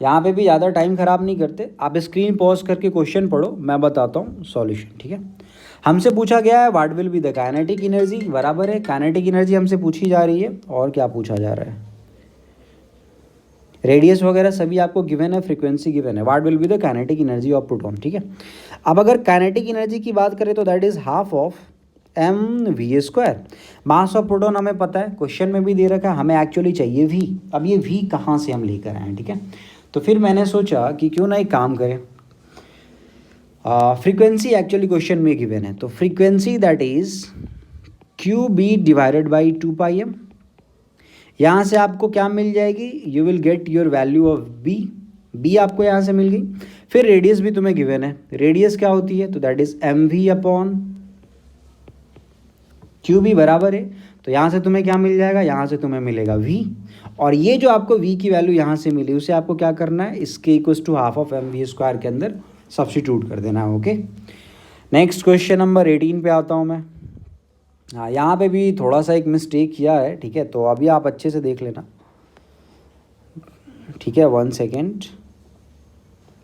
यहाँ पे भी ज़्यादा टाइम ख़राब नहीं करते, आप स्क्रीन पॉज करके क्वेश्चन पढ़ो, मैं बताता हूँ सॉल्यूशन। ठीक है, हमसे पूछा गया है what will be the kinetic energy, बराबर है। काइनेटिक एनर्जी हमसे पूछी जा रही है, और क्या पूछा जा रहा है, रेडियस वगैरह सभी आपको गिवन है, फ्रीक्वेंसी गिवन है। What will be the kinetic energy of proton. ठीक है, अब अगर काइनेटिक एनर्जी की बात करें तो that is half of mv²। Mass of proton हमें पता है, क्वेश्चन में भी दे रखा है, हमें एक्चुअली चाहिए v। अब ये v कहाँ से हम लेकर आए, ठीक है। तो फिर मैंने सोचा कि क्यों ना एक काम करें, फ्रीक्वेंसी एक्चुअली क्वेश्चन में गिवन है, तो frequency that is QB divided by 2πm। यहाँ से आपको क्या मिल जाएगी, you will get your value of b आपको यहाँ से मिल गई। फिर रेडियस भी तुम्हें गिवन है, रेडियस क्या होती है, तो दैट इज mv/QB बराबर है। तो यहाँ से तुम्हें क्या मिल जाएगा, यहाँ से तुम्हें मिलेगा v, और ये जो आपको v की वैल्यू यहाँ से मिली उसे आपको क्या करना है, इसके equal to half of mv² के अंदर सब्सटीट्यूट कर देना है। ओके, नेक्स्ट क्वेश्चन नंबर 18 पे आता हूँ मैं। हाँ, यहाँ पे भी थोड़ा सा एक मिस्टेक किया है, ठीक है, तो अभी आप अच्छे से देख लेना। ठीक है, 1 सेकेंड,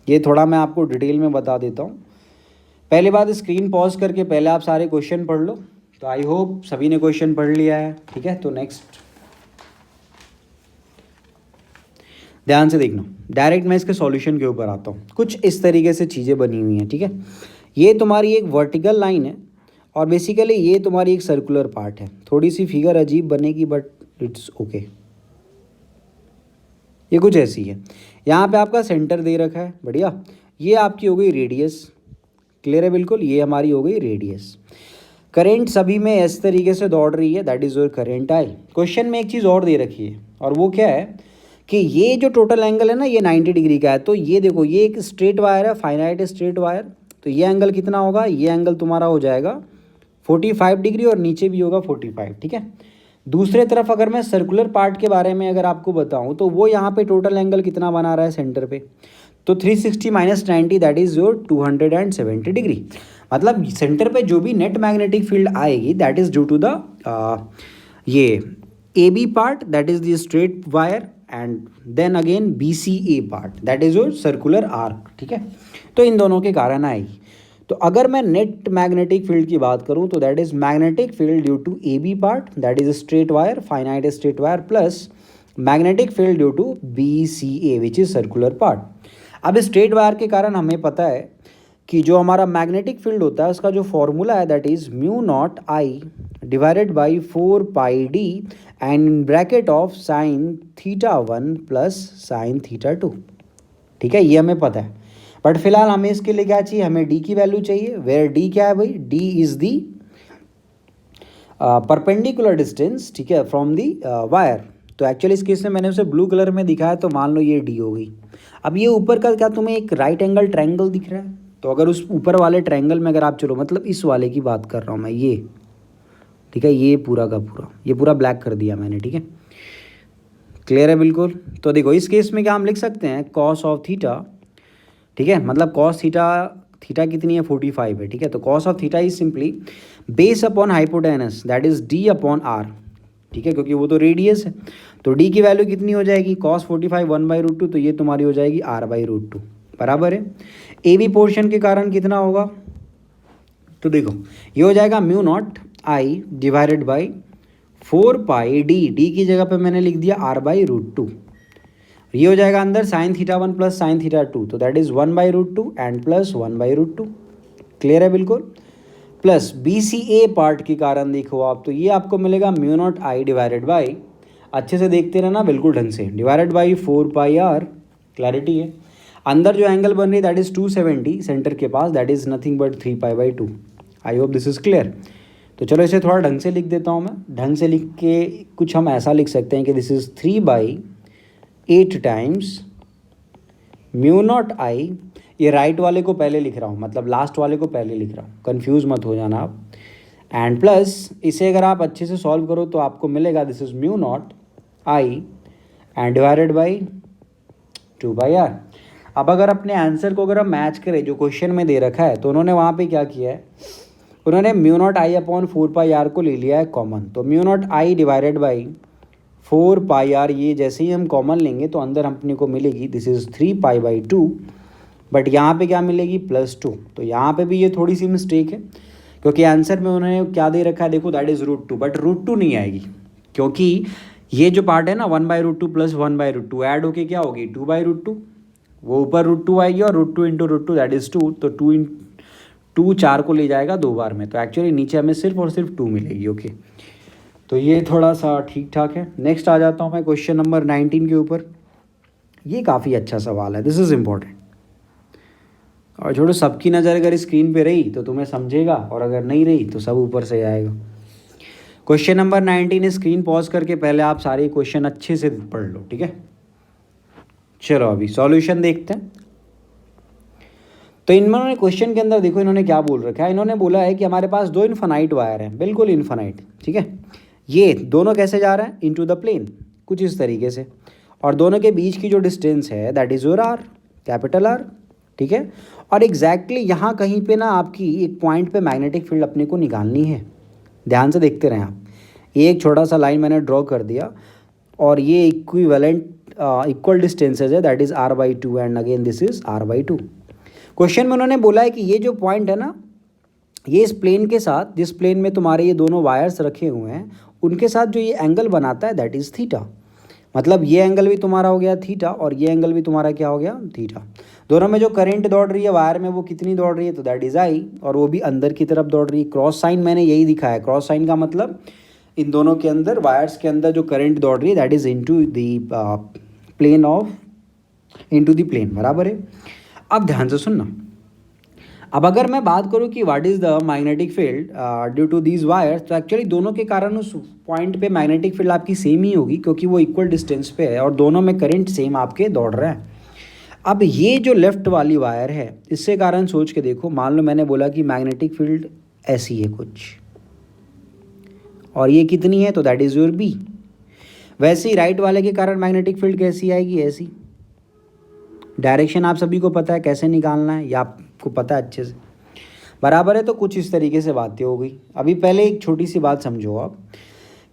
ये थोड़ा मैं आपको डिटेल में बता देता हूँ। पहले बात, स्क्रीन पॉज करके पहले आप सारे क्वेश्चन पढ़ लो। तो आई होप सभी ने क्वेश्चन पढ़ लिया है। ठीक है, तो नेक्स्ट ध्यान से देखना, डायरेक्ट मैं इसके सॉल्यूशन के ऊपर आता हूँ। कुछ इस तरीके से चीज़ें बनी हुई हैं। ठीक है, ये तुम्हारी एक वर्टिकल लाइन है और बेसिकली ये तुम्हारी एक सर्कुलर पार्ट है। थोड़ी सी फिगर अजीब बनेगी बट इट्स ओके। ये कुछ ऐसी है, यहाँ पे आपका सेंटर दे रखा है, बढ़िया। ये आपकी हो गई रेडियस, क्लियर है बिल्कुल, ये हमारी हो गई रेडियस। करंट सभी में इस तरीके से दौड़ रही है, that is your current I. Question में एक चीज़ और दे रखी है, और वो क्या है कि ये जो टोटल एंगल है ना, ये 90 डिग्री का है। तो ये देखो, ये एक स्ट्रेट वायर है, फाइनाइट स्ट्रेट वायर। तो ये एंगल कितना होगा, ये एंगल तुम्हारा हो जाएगा 45 डिग्री और नीचे भी होगा 45। ठीक है, दूसरे तरफ अगर मैं सर्कुलर पार्ट के बारे में अगर आपको बताऊं तो वो यहाँ पे टोटल एंगल कितना बना रहा है सेंटर पे, तो 360 - 90 दैट इज़ योर 270 डिग्री। मतलब सेंटर पे जो भी नेट मैग्नेटिक फील्ड आएगी that is due to the ये AB part that is the straight wire and then again BCA part that is your circular arc. ठीक है, तो इन दोनों के कारण आएगी। तो अगर मैं नेट मैग्नेटिक फील्ड की बात करूं तो that is magnetic field due to AB part that is straight wire, finite straight wire, plus magnetic field due to BCA which is circular part. अब स्ट्रेट वायर के कारण हमें पता है कि जो हमारा मैग्नेटिक फील्ड होता है उसका जो फॉर्मूला है that is μ0I divided by 4πD and in bracket of sin θ1 plus sin θ2। ठीक है, ये हमें पता है, बट फिलहाल हमें इसके लिए क्या चाहिए, हमें डी की वैल्यू चाहिए। वेयर डी क्या है भाई, D is the perpendicular distance, ठीक है, फ्रॉम दी वायर। तो एक्चुअली इस केस में मैंने उसे ब्लू कलर में दिखाया, तो मान लो ये डी हो गई। अब ये ऊपर का क्या तुम्हें एक राइट एंगल ट्रायंगल दिख रहा है, तो अगर उस ऊपर वाले ट्रायंगल में अगर आप चलो, मतलब इस वाले की बात कर रहा हूँ मैं, ये ठीक है, ये पूरा का पूरा, ये पूरा ब्लैक कर दिया मैंने, ठीक है, क्लियर है बिल्कुल। तो देखो इस केस में क्या हम लिख सकते हैं, कॉस ऑफ थीटा, ठीक है, मतलब कॉस थीटा, थीटा कितनी है 45 है, ठीक है, तो cos of theta is simply base upon hypotenuse that is D upon R, ठीक है, क्योंकि वो तो रेडियस है, तो डी की वैल्यू कितनी हो जाएगी, कॉस 45 1/√2, तो ये तुम्हारी हो जाएगी r/√2, बराबर है। ए बी पोर्शन के कारण कितना होगा, तो देखो ये हो जाएगा mu naught I divided by 4 D, d की जगह पे मैंने लिख दिया r/√2, ये हो जाएगा अंदर sine theta 1 plus sine theta 2, तो that is 1/√2 and plus 1/√2, clear है बिल्कुल। प्लस बी सी ए पार्ट के कारण देखो आप, तो ये आपको मिलेगा mu naught I divided by, अच्छे से देखते रहना बिल्कुल ढंग से, डिवाइडेड बाई 4πr, क्लैरिटी है। अंदर जो एंगल बन रही है दैट इज 270 सेंटर के पास, that is nothing but 3π/2। I hope this is clear. तो चलो इसे थोड़ा ढंग से लिख देता हूँ मैं, ढंग से लिख के कुछ हम ऐसा लिख सकते हैं कि this is 3/8 times mu not I, ये राइट वाले को पहले लिख रहा हूँ, मतलब लास्ट वाले को पहले लिख रहा हूँ, कंफ्यूज मत हो जाना आप, एंड प्लस इसे अगर आप अच्छे से सॉल्व करो तो आपको मिलेगा this is mu not I and divided by 2/r। अब अगर अपने आंसर को अगर हम मैच करें जो क्वेश्चन में दे रखा है, तो उन्होंने वहाँ पे क्या किया है, उन्होंने mu not I upon 4πr को ले लिया है कॉमन, तो mu naught I divided by 4πr, ये जैसे ही हम कॉमन लेंगे तो अंदर अपने को मिलेगी दिस इज़ 3π/2, बट यहाँ पे क्या मिलेगी +2, तो यहाँ पे भी ये थोड़ी सी मिस्टेक है, क्योंकि आंसर में उन्होंने क्या दे रखा है देखो दैट इज़ √2, बट √2 नहीं आएगी, क्योंकि ये जो पार्ट है ना 1/√2 प्लस 1/√2 ऐड होके क्या होगी 2/√2, वो ऊपर √2 आएगी और √2 इंटू √2 दैट इज़ 2, तो 2 4 को ले जाएगा 2 बार में, तो एक्चुअली नीचे हमें सिर्फ और सिर्फ 2 मिलेगी, ओके। तो ये थोड़ा सा ठीक ठाक है। नेक्स्ट आ जाता हूँ मैं क्वेश्चन नंबर 19 के ऊपर। ये काफ़ी अच्छा सवाल है, दिस इज़ इम्पोर्टेंट, और छोड़ो सबकी नज़र अगर स्क्रीन पे रही तो तुम्हें समझेगा, और अगर नहीं रही तो सब ऊपर से आएगा। क्वेश्चन नंबर 19, स्क्रीन पॉज करके पहले आप सारे क्वेश्चन अच्छे से पढ़ लो, ठीक है। चलो अभी सॉल्यूशन देखते हैं। तो इन्होंने क्वेश्चन के अंदर देखो इन्होंने क्या बोल रखा है, इन्होंने बोला है कि हमारे पास 2 इन्फानाइट वायर हैं, बिल्कुल इन्फानाइट, ठीक है, ये दोनों कैसे जा रहे हैं इनटू द प्लेन, कुछ इस तरीके से, और दोनों के बीच की जो डिस्टेंस है that is your R, capital R, ठीक है। और एग्जैक्टली यहाँ कहीं पे ना आपकी एक पॉइंट पे मैग्नेटिक फील्ड अपने को निकालनी है, ध्यान से देखते रहें आप। ये एक छोटा सा लाइन मैंने ड्रॉ कर दिया, और ये इक्वल डिस्टेंसेज है that is r/2 and again this is r/2। Question में उन्होंने बोला है कि ये जो पॉइंट है ना, ये इस प्लेन के साथ, जिस प्लेन में तुम्हारे ये दोनों वायर्स रखे हुए हैं उनके साथ जो ये एंगल बनाता है दैट इज़ थीटा, मतलब ये एंगल भी तुम्हारा हो गया थीटा, और ये एंगल भी तुम्हारा क्या हो गया थीटा। दोनों में जो करंट दौड़ रही है वायर में वो कितनी दौड़ रही है, तो दैट इज़ आई, और वो भी अंदर की तरफ दौड़ रही है। क्रॉस साइन मैंने यही दिखाया है, क्रॉस साइन का मतलब इन दोनों के अंदर वायर्स के अंदर जो करंट दौड़ रही है that is into the plane into the plane, बराबर है। अब ध्यान से सुनना, अब अगर मैं बात करूं कि what is the magnetic field due to these wires, तो एक्चुअली दोनों के कारण उस पॉइंट पे मैग्नेटिक फील्ड आपकी सेम ही होगी, क्योंकि वो इक्वल डिस्टेंस पे है और दोनों में करंट सेम आपके दौड़ रहा है। अब ये जो लेफ्ट वाली वायर है इससे कारण सोच के देखो, मान लो मैंने बोला कि मैग्नेटिक फील्ड ऐसी है कुछ, और ये कितनी है, तो दैट इज़ योर बी। वैसे ही राइट वाले के कारण मैग्नेटिक फील्ड कैसी आएगी, ऐसी। डायरेक्शन आप सभी को पता है कैसे निकालना है, या आपको पता है अच्छे से, बराबर है। तो कुछ इस तरीके से बातें हो गई। अभी पहले एक छोटी सी बात समझो आप,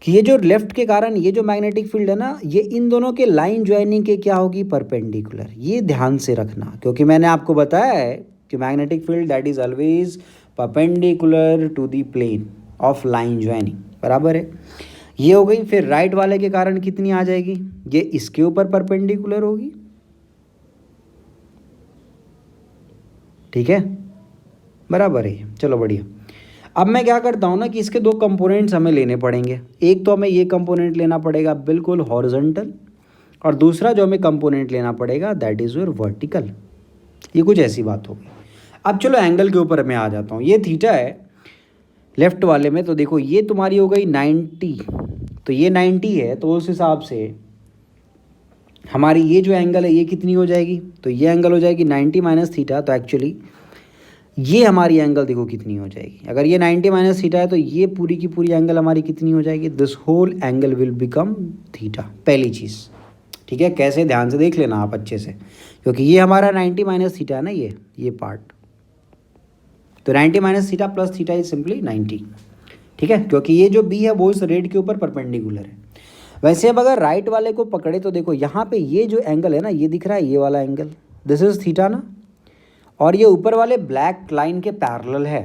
कि ये जो लेफ्ट के कारण ये जो मैग्नेटिक फील्ड है ना, ये इन दोनों के लाइन ज्वाइनिंग के क्या होगी, परपेंडिकुलर। ये ध्यान से रखना, क्योंकि मैंने आपको बताया है कि magnetic field that is always perpendicular to the plane of line joining, बराबर है। ये हो गई। फिर राइट वाले के कारण कितनी आ जाएगी, ये इसके ऊपर परपेंडिकुलर होगी, ठीक है, बराबर है। चलो बढ़िया। अब मैं क्या करता हूँ ना कि इसके 2 कंपोनेंट्स हमें लेने पड़ेंगे। एक तो हमें ये कंपोनेंट लेना पड़ेगा बिल्कुल हॉरिजॉन्टल, और दूसरा जो हमें कंपोनेंट लेना पड़ेगा दैट इज़ योर वर्टिकल। ये कुछ ऐसी बात होगी। अब चलो एंगल के ऊपर मैं आ जाता हूँ। ये थीटा है लेफ्ट वाले में, तो देखो ये तुम्हारी हो गई 90, तो तो ये 90 है, तो उस हिसाब से हमारी ये जो एंगल है ये कितनी हो जाएगी, तो ये एंगल हो जाएगी 90 माइनस थीटा। तो एक्चुअली ये हमारी एंगल देखो कितनी हो जाएगी, अगर ये 90 माइनस थीटा है तो ये पूरी की पूरी एंगल हमारी कितनी हो जाएगी, this whole angle will become theta. पहली चीज़, ठीक है, कैसे ध्यान से देख लेना आप अच्छे से, क्योंकि ये हमारा 90 माइनस थीटा है ना, ये पार्ट, तो 90 minus theta plus theta is simply 90, ठीक है, क्योंकि ये जो बी है वो इस रेड के ऊपर परपेंडिकुलर है। वैसे अब अगर राइट वाले को पकड़े तो देखो यहाँ पे ये जो एंगल है ना, ये दिख रहा है, ये वाला एंगल, दिस इज थीटा ना, और ये ऊपर वाले ब्लैक लाइन के पैरेलल है,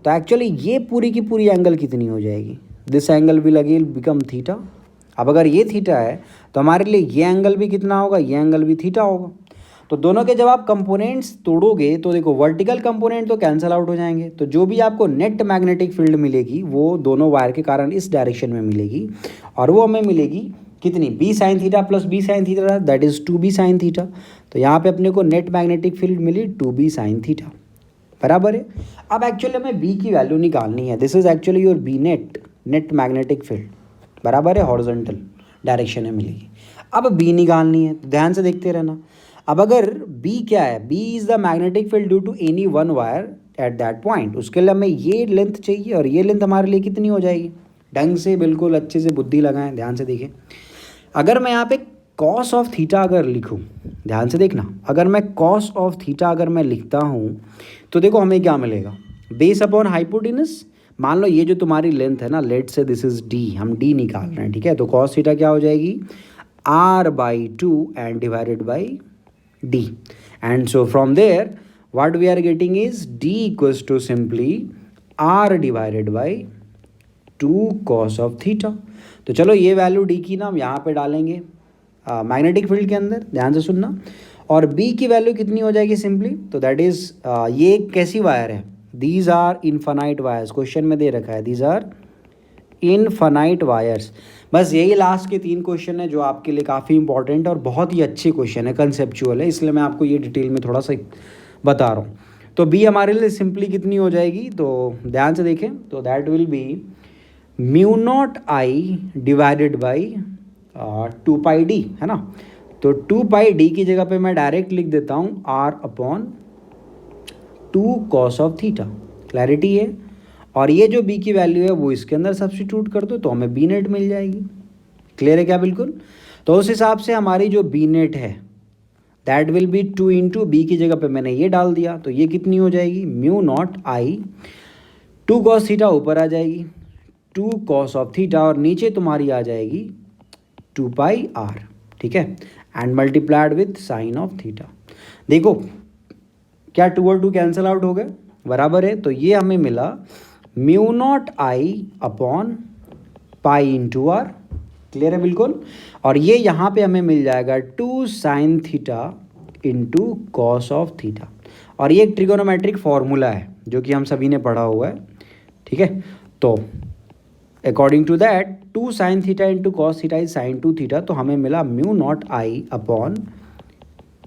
तो एक्चुअली ये पूरी की पूरी एंगल कितनी हो जाएगी, this angle will again become theta. अब अगर ये थीटा है तो हमारे लिए ये एंगल भी कितना होगा, ये एंगल भी थीटा होगा। तो दोनों के जब आप कंपोनेंट्स तोड़ोगे तो देखो वर्टिकल कंपोनेंट तो कैंसिल आउट हो जाएंगे, तो जो भी आपको नेट मैग्नेटिक फील्ड मिलेगी वो दोनों वायर के कारण इस डायरेक्शन में मिलेगी, और वो हमें मिलेगी कितनी, B sine theta plus B sine theta, that is 2b sine theta. तो यहाँ पे अपने को नेट मैग्नेटिक फील्ड मिली 2b साइन थीटा, बराबर है। अब एक्चुअली हमें बी की वैल्यू निकालनी है, this is actually your B net magnetic field, बराबर है, हॉरिजॉन्टल डायरेक्शन में मिलेगी। अब बी निकालनी है, तो ध्यान से देखते रहना। अब अगर बी क्या है, B is the magnetic field due to any one wire at that point, उसके लिए हमें ये लेंथ चाहिए, और ये लेंथ हमारे लिए कितनी हो जाएगी, ढंग से बिल्कुल अच्छे से बुद्धि लगाएं, ध्यान से देखें। अगर मैं यहाँ पे कॉस ऑफ थीटा अगर लिखूँ, ध्यान से देखना, अगर मैं कॉस ऑफ थीटा अगर मैं लिखता हूँ तो देखो हमें क्या मिलेगा, बेस अपॉन हाइपोटेनस। मान लो ये जो तुम्हारी लेंथ है ना, लेट से दिस इज डी, हम डी निकाल रहे हैं, ठीक है, तो कॉस थीटा क्या हो जाएगी, r/2 and divided by d, and so from there what we are getting is d equals to simply r divided by 2 cos of theta। तो चलो ये वैल्यू d की ना हम यहाँ पे डालेंगे मैग्नेटिक फील्ड के अंदर, ध्यान से सुनना, और b की वैल्यू कितनी हो जाएगी सिंपली, तो दैट इज ये कैसी वायर है, these are infinite wires, question में दे रखा है दीज आर इनफाइनाइट वायर्स। बस यही लास्ट के 3 क्वेश्चन है जो आपके लिए काफ़ी इंपॉर्टेंट और बहुत ही अच्छे क्वेश्चन है, कंसेप्चुअल है, इसलिए मैं आपको ये डिटेल में थोड़ा सा बता रहा हूँ। तो बी हमारे लिए सिंपली कितनी हो जाएगी, तो ध्यान से देखें, तो that will B μ0I divided by 2πd, है ना। तो 2πd की जगह पे मैं डायरेक्ट लिख देता हूँ r/2 cos of theta, clarity है। और ये जो b की वैल्यू है वो इसके अंदर सब्स्टिट्यूट कर दो तो हमें बी नेट मिल जाएगी, क्लियर है क्या, बिल्कुल। तो उस हिसाब से हमारी जो बी नेट है that will be 2 into B की जगह पे मैंने ये डाल दिया, तो ये कितनी हो जाएगी, μ0I 2 cos थीटा ऊपर आ जाएगी, 2 cos ऑफ थीटा, और नीचे तुम्हारी आ जाएगी 2πr, ठीक है, and multiplied with sine of theta. देखो क्या 2 और 2 कैंसिल आउट हो गए, बराबर है। तो ये हमें मिला μ0I upon pi into R, clear है बिल्कुल। और ये यहाँ पे हमें मिल जाएगा 2 sine theta into cos of theta, और ये एक ट्रिगोनोमेट्रिक फॉर्मूला है जो कि हम सभी ने पढ़ा हुआ है, ठीक है। तो according to that 2 sine theta into cos theta is sine 2 theta, तो हमें मिला μ0I upon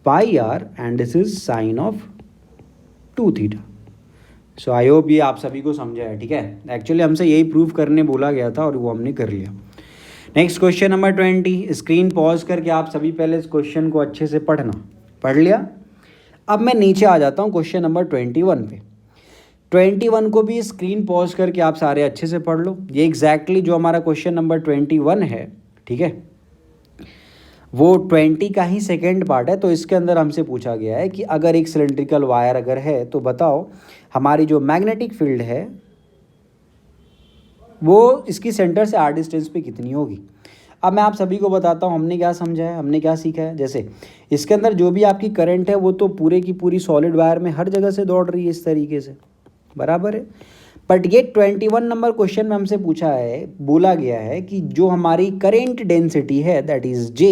pi R and this is sine of 2 theta. So I hope ये आप सभी को समझा है, ठीक है। एक्चुअली हमसे यही प्रूव करने बोला गया था और वो हमने कर लिया। Next question number 20, screen pause करके आप सभी पहले इस क्वेश्चन को अच्छे से पढ़ना, पढ़ लिया। अब मैं नीचे आ जाता हूँ क्वेश्चन नंबर 21 पे। 21 को भी स्क्रीन पॉज करके आप सारे अच्छे से पढ़ लो। ये एग्जैक्टली जो हमारा क्वेश्चन नंबर 21 है, ठीक है, वो 20 का ही सेकेंड पार्ट है। तो इसके अंदर हमसे पूछा गया है कि अगर एक सिलेंड्रिकल वायर अगर है तो बताओ हमारी जो मैग्नेटिक फील्ड है वो इसकी सेंटर से r डिस्टेंस पे कितनी होगी। अब मैं आप सभी को बताता हूँ हमने क्या समझा है, हमने क्या सीखा है। जैसे इसके अंदर जो भी आपकी करंट है वो तो पूरे की पूरी सॉलिड वायर में हर जगह से दौड़ रही है इस तरीके से, बराबर है। बट ये 21 नंबर क्वेश्चन में हमसे पूछा है, बोला गया है कि जो हमारी करेंट डेंसिटी है that is J,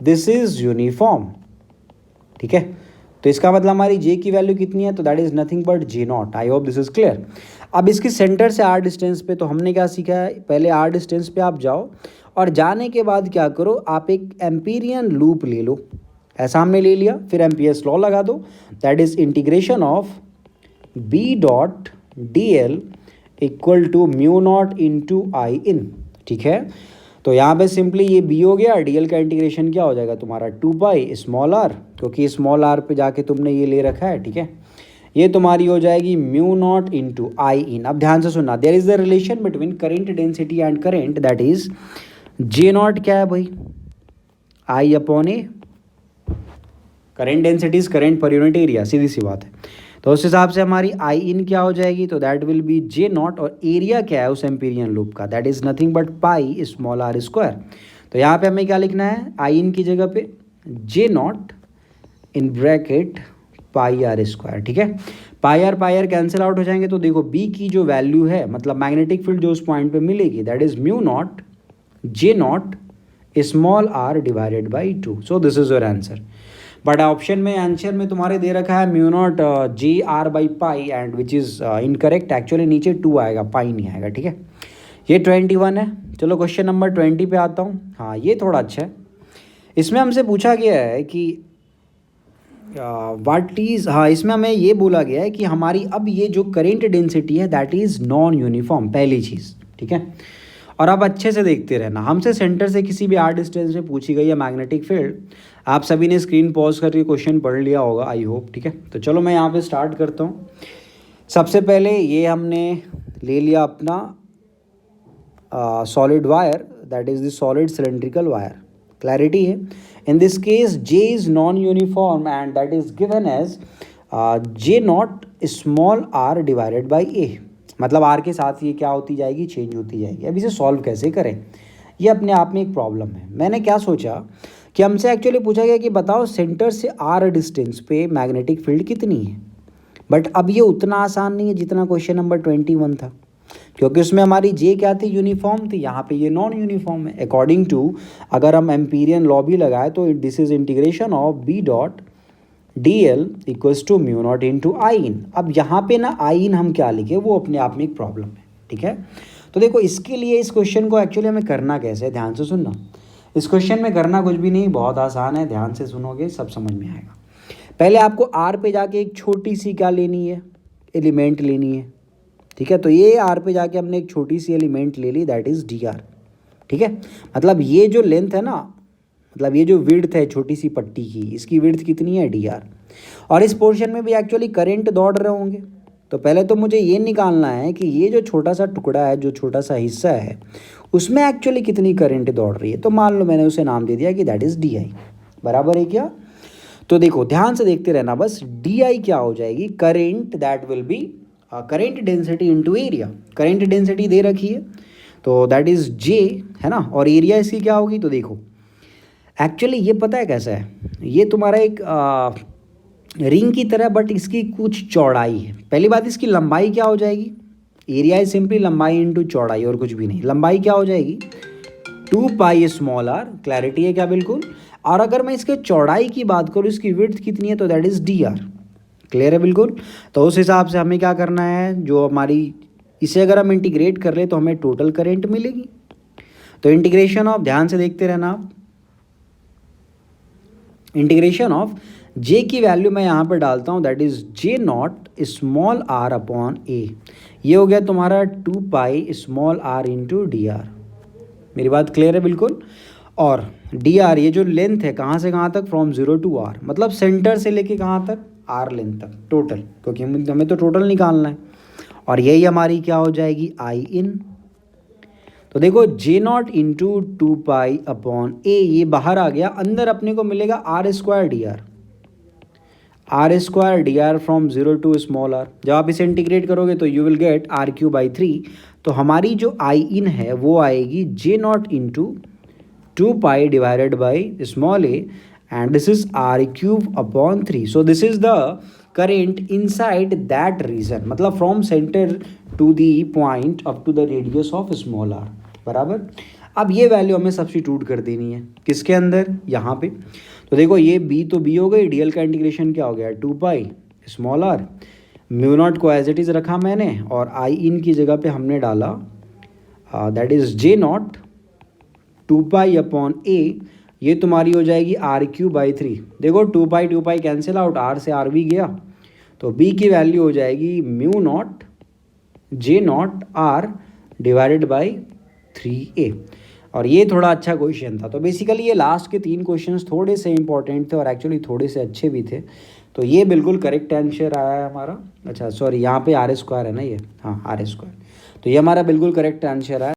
this is uniform, ठीक है। तो इसका मतलब हमारी J की वैल्यू कितनी है, तो that is nothing but J0। I hope this is clear. अब इसकी सेंटर से r डिस्टेंस पे तो हमने क्या सीखा है, पहले r डिस्टेंस पे आप जाओ और जाने के बाद क्या करो, आप एक एम्पीरियन लूप ले लो, ऐसा हमने ले लिया। फिर एम्पियर्स लॉ लगा दो, that is integration of B dot dl equal to μ0 into I in, ठीक है। तो यहाँ पे सिंपली ये बी हो गया, डीएल का इंटीग्रेशन क्या हो जाएगा तुम्हारा 2 पाई स्मॉल आर, क्योंकि स्मॉल आर पे जाके तुमने ये ले रखा है, ठीक है। ये तुम्हारी हो जाएगी mu not into I in. अब ध्यान से सुनना, there is the relation between current density and current, that is J naught क्या है भाई, I upon A. Current density is current per unit area, सीधी सी बात है। तो उस हिसाब से हमारी आई इन क्या हो जाएगी, तो that will be J naught, और एरिया क्या है उस एम्पीरियन लूप का, that is nothing but pi small R square. तो यहाँ पे हमें क्या लिखना है, आई इन की जगह पे J naught in bracket pi r square, ठीक है। पाई आर कैंसिल आउट हो जाएंगे, तो देखो बी की जो वैल्यू है, मतलब मैग्नेटिक फील्ड जो उस पॉइंट पे मिलेगी, that is mu naught J naught small are divided by 2। So this is your answer. But option में आंसर में तुम्हारे दे रखा है mu naught J R by pi, and which is incorrect. Actually नीचे 2 आएगा, पाई नहीं आएगा, ठीक है। ये 21 है। चलो क्वेश्चन नंबर 20 पे आता हूँ। हाँ, ये थोड़ा अच्छा है। इसमें हमसे पूछा गया है कि व्हाट इज़, हाँ इसमें हमें ये बोला गया है कि हमारी अब ये जो करेंट डेंसिटी है दैट इज़ नॉन यूनिफॉर्म, पहली चीज़, ठीक है। और अब अच्छे से देखते रहना, हमसे सेंटर से किसी भी आर डिस्टेंस में पूछी गई है मैग्नेटिक फील्ड। आप सभी ने स्क्रीन पॉज करके क्वेश्चन पढ़ लिया होगा, आई होप, ठीक है। तो चलो मैं यहाँ पे स्टार्ट करता हूँ। सबसे पहले ये हमने ले लिया अपना solid wire, that is the solid cylindrical wire. Clarity है। In this case J is non uniform and that is given as J naught small are divided by A. मतलब आर के साथ ये क्या होती जाएगी, चेंज होती जाएगी। अब इसे सॉल्व कैसे करें, ये अपने आप में एक प्रॉब्लम है। मैंने क्या सोचा कि हमसे एक्चुअली पूछा गया कि बताओ सेंटर से आर डिस्टेंस पे मैग्नेटिक फील्ड कितनी है। बट अब ये उतना आसान नहीं है जितना क्वेश्चन नंबर 21 था, क्योंकि उसमें हमारी जे क्या थी, यूनिफॉर्म थी। यहाँ पे ये नॉन यूनिफॉर्म है। अकॉर्डिंग टू अगर हम एम्पीरियन लॉ भी लगाए तो this is integration of B dot D L equals to mu naught into I in. अब यहाँ पे ना आई इन हम क्या लिखे, वो अपने आप में एक प्रॉब्लम है, ठीक है। तो देखो इसके लिए इस क्वेश्चन को एक्चुअली हमें करना कैसे है, ध्यान से सुनना। इस क्वेश्चन में करना कुछ भी नहीं, बहुत आसान है, ध्यान से सुनोगे सब समझ में आएगा। पहले आपको आर पे जाके एक छोटी सी क्या लेनी है, एलिमेंट लेनी है, ठीक है। तो ये आर पे जाके हमने एक छोटी सी एलिमेंट ले ली, दैट इज़ डी आर, ठीक है। मतलब ये जो लेंथ है ना, मतलब ये जो विड्थ है छोटी सी पट्टी की, इसकी विड्थ कितनी है, डी आर। और इस पोर्शन में भी एक्चुअली करंट दौड़ रहे होंगे। तो पहले तो मुझे ये निकालना है कि ये जो छोटा सा टुकड़ा है, जो छोटा सा हिस्सा है, उसमें एक्चुअली कितनी करंट दौड़ रही है। तो मान लो मैंने उसे नाम दे दिया कि दैट इज़ डी आई, बराबर है क्या। तो देखो ध्यान से देखते रहना बस। डी आई क्या हो जाएगी, current that will be current density into area. Current density दे रखी है तो दैट इज़ जे, है ना। और एरिया इसकी क्या होगी, तो देखो एक्चुअली ये पता है कैसा है, ये तुम्हारा एक रिंग की तरह, बट इसकी कुछ चौड़ाई है। पहली बात, इसकी लंबाई क्या हो जाएगी, एरिया इज सिंपली लंबाई इनटू चौड़ाई और कुछ भी नहीं। लंबाई क्या हो जाएगी, 2 पाई स्मॉल आर। क्लैरिटी है क्या, बिल्कुल। और अगर मैं इसके चौड़ाई की बात करूँ, इसकी विड्थ कितनी है, तो that is D R. Clear है, बिल्कुल। तो उस हिसाब से हमें क्या करना है, जो हमारी इसे अगर हम इंटीग्रेट कर ले तो हमें टोटल करेंट मिलेगी। तो इंटीग्रेशन ऑफ, ध्यान से देखते रहना आप, इंटीग्रेशन ऑफ जे की वैल्यू मैं यहाँ पर डालता हूँ, that is J naught small r upon A. ये हो गया तुम्हारा 2 pi small r into d r. मेरी बात क्लियर है, बिल्कुल। और डी आर ये जो लेंथ है, कहाँ से कहाँ तक, फ्रॉम 0 टू आर, मतलब सेंटर से लेके कहाँ तक, आर लेंथ तक टोटल, क्योंकि हमें तो टोटल निकालना है। और यही हमारी क्या हो जाएगी, आई इन। तो देखो J naught into 2 pi upon A, ये बाहर आ गया, अंदर अपने को मिलेगा r square d r. R square d r from 0 to small r. जब आप इसे इंटीग्रेट करोगे तो you will get r cube by 3। तो हमारी जो आई इन है वो आएगी J naught into 2 pi divided by small A, and this is r cube upon 3। So this is the current inside that region, मतलब from centre to the point up to the radius of small r, बराबर। अब ये value हमें substitute कर देनी है, किसके अंदर, यहाँ पे। तो देखो ये बी तो बी हो गई, डीएल का इंटीग्रेशन क्या हो गया, 2 pi small R, mu naught को एज इट इज़ रखा मैंने, और आई इन की जगह पे हमने डाला that is J naught 2 pi upon A. ये तुम्हारी हो जाएगी आर क्यू बाई 3। देखो 2 पाई कैंसिल आउट, आर से आर भी गया, तो बी की वैल्यू हो जाएगी mu naught J naught R divided by 3a। और ये थोड़ा अच्छा क्वेश्चन था। तो बेसिकली ये लास्ट के 3 क्वेश्चंस थोड़े से इंपॉर्टेंट थे और एक्चुअली थोड़े से अच्छे भी थे। तो ये बिल्कुल करेक्ट आंसर आया है हमारा। अच्छा सॉरी, यहाँ पे आर स्क्वायर है ना ये, हाँ आर स्क्वायर। तो ये हमारा बिल्कुल करेक्ट आंसर आया।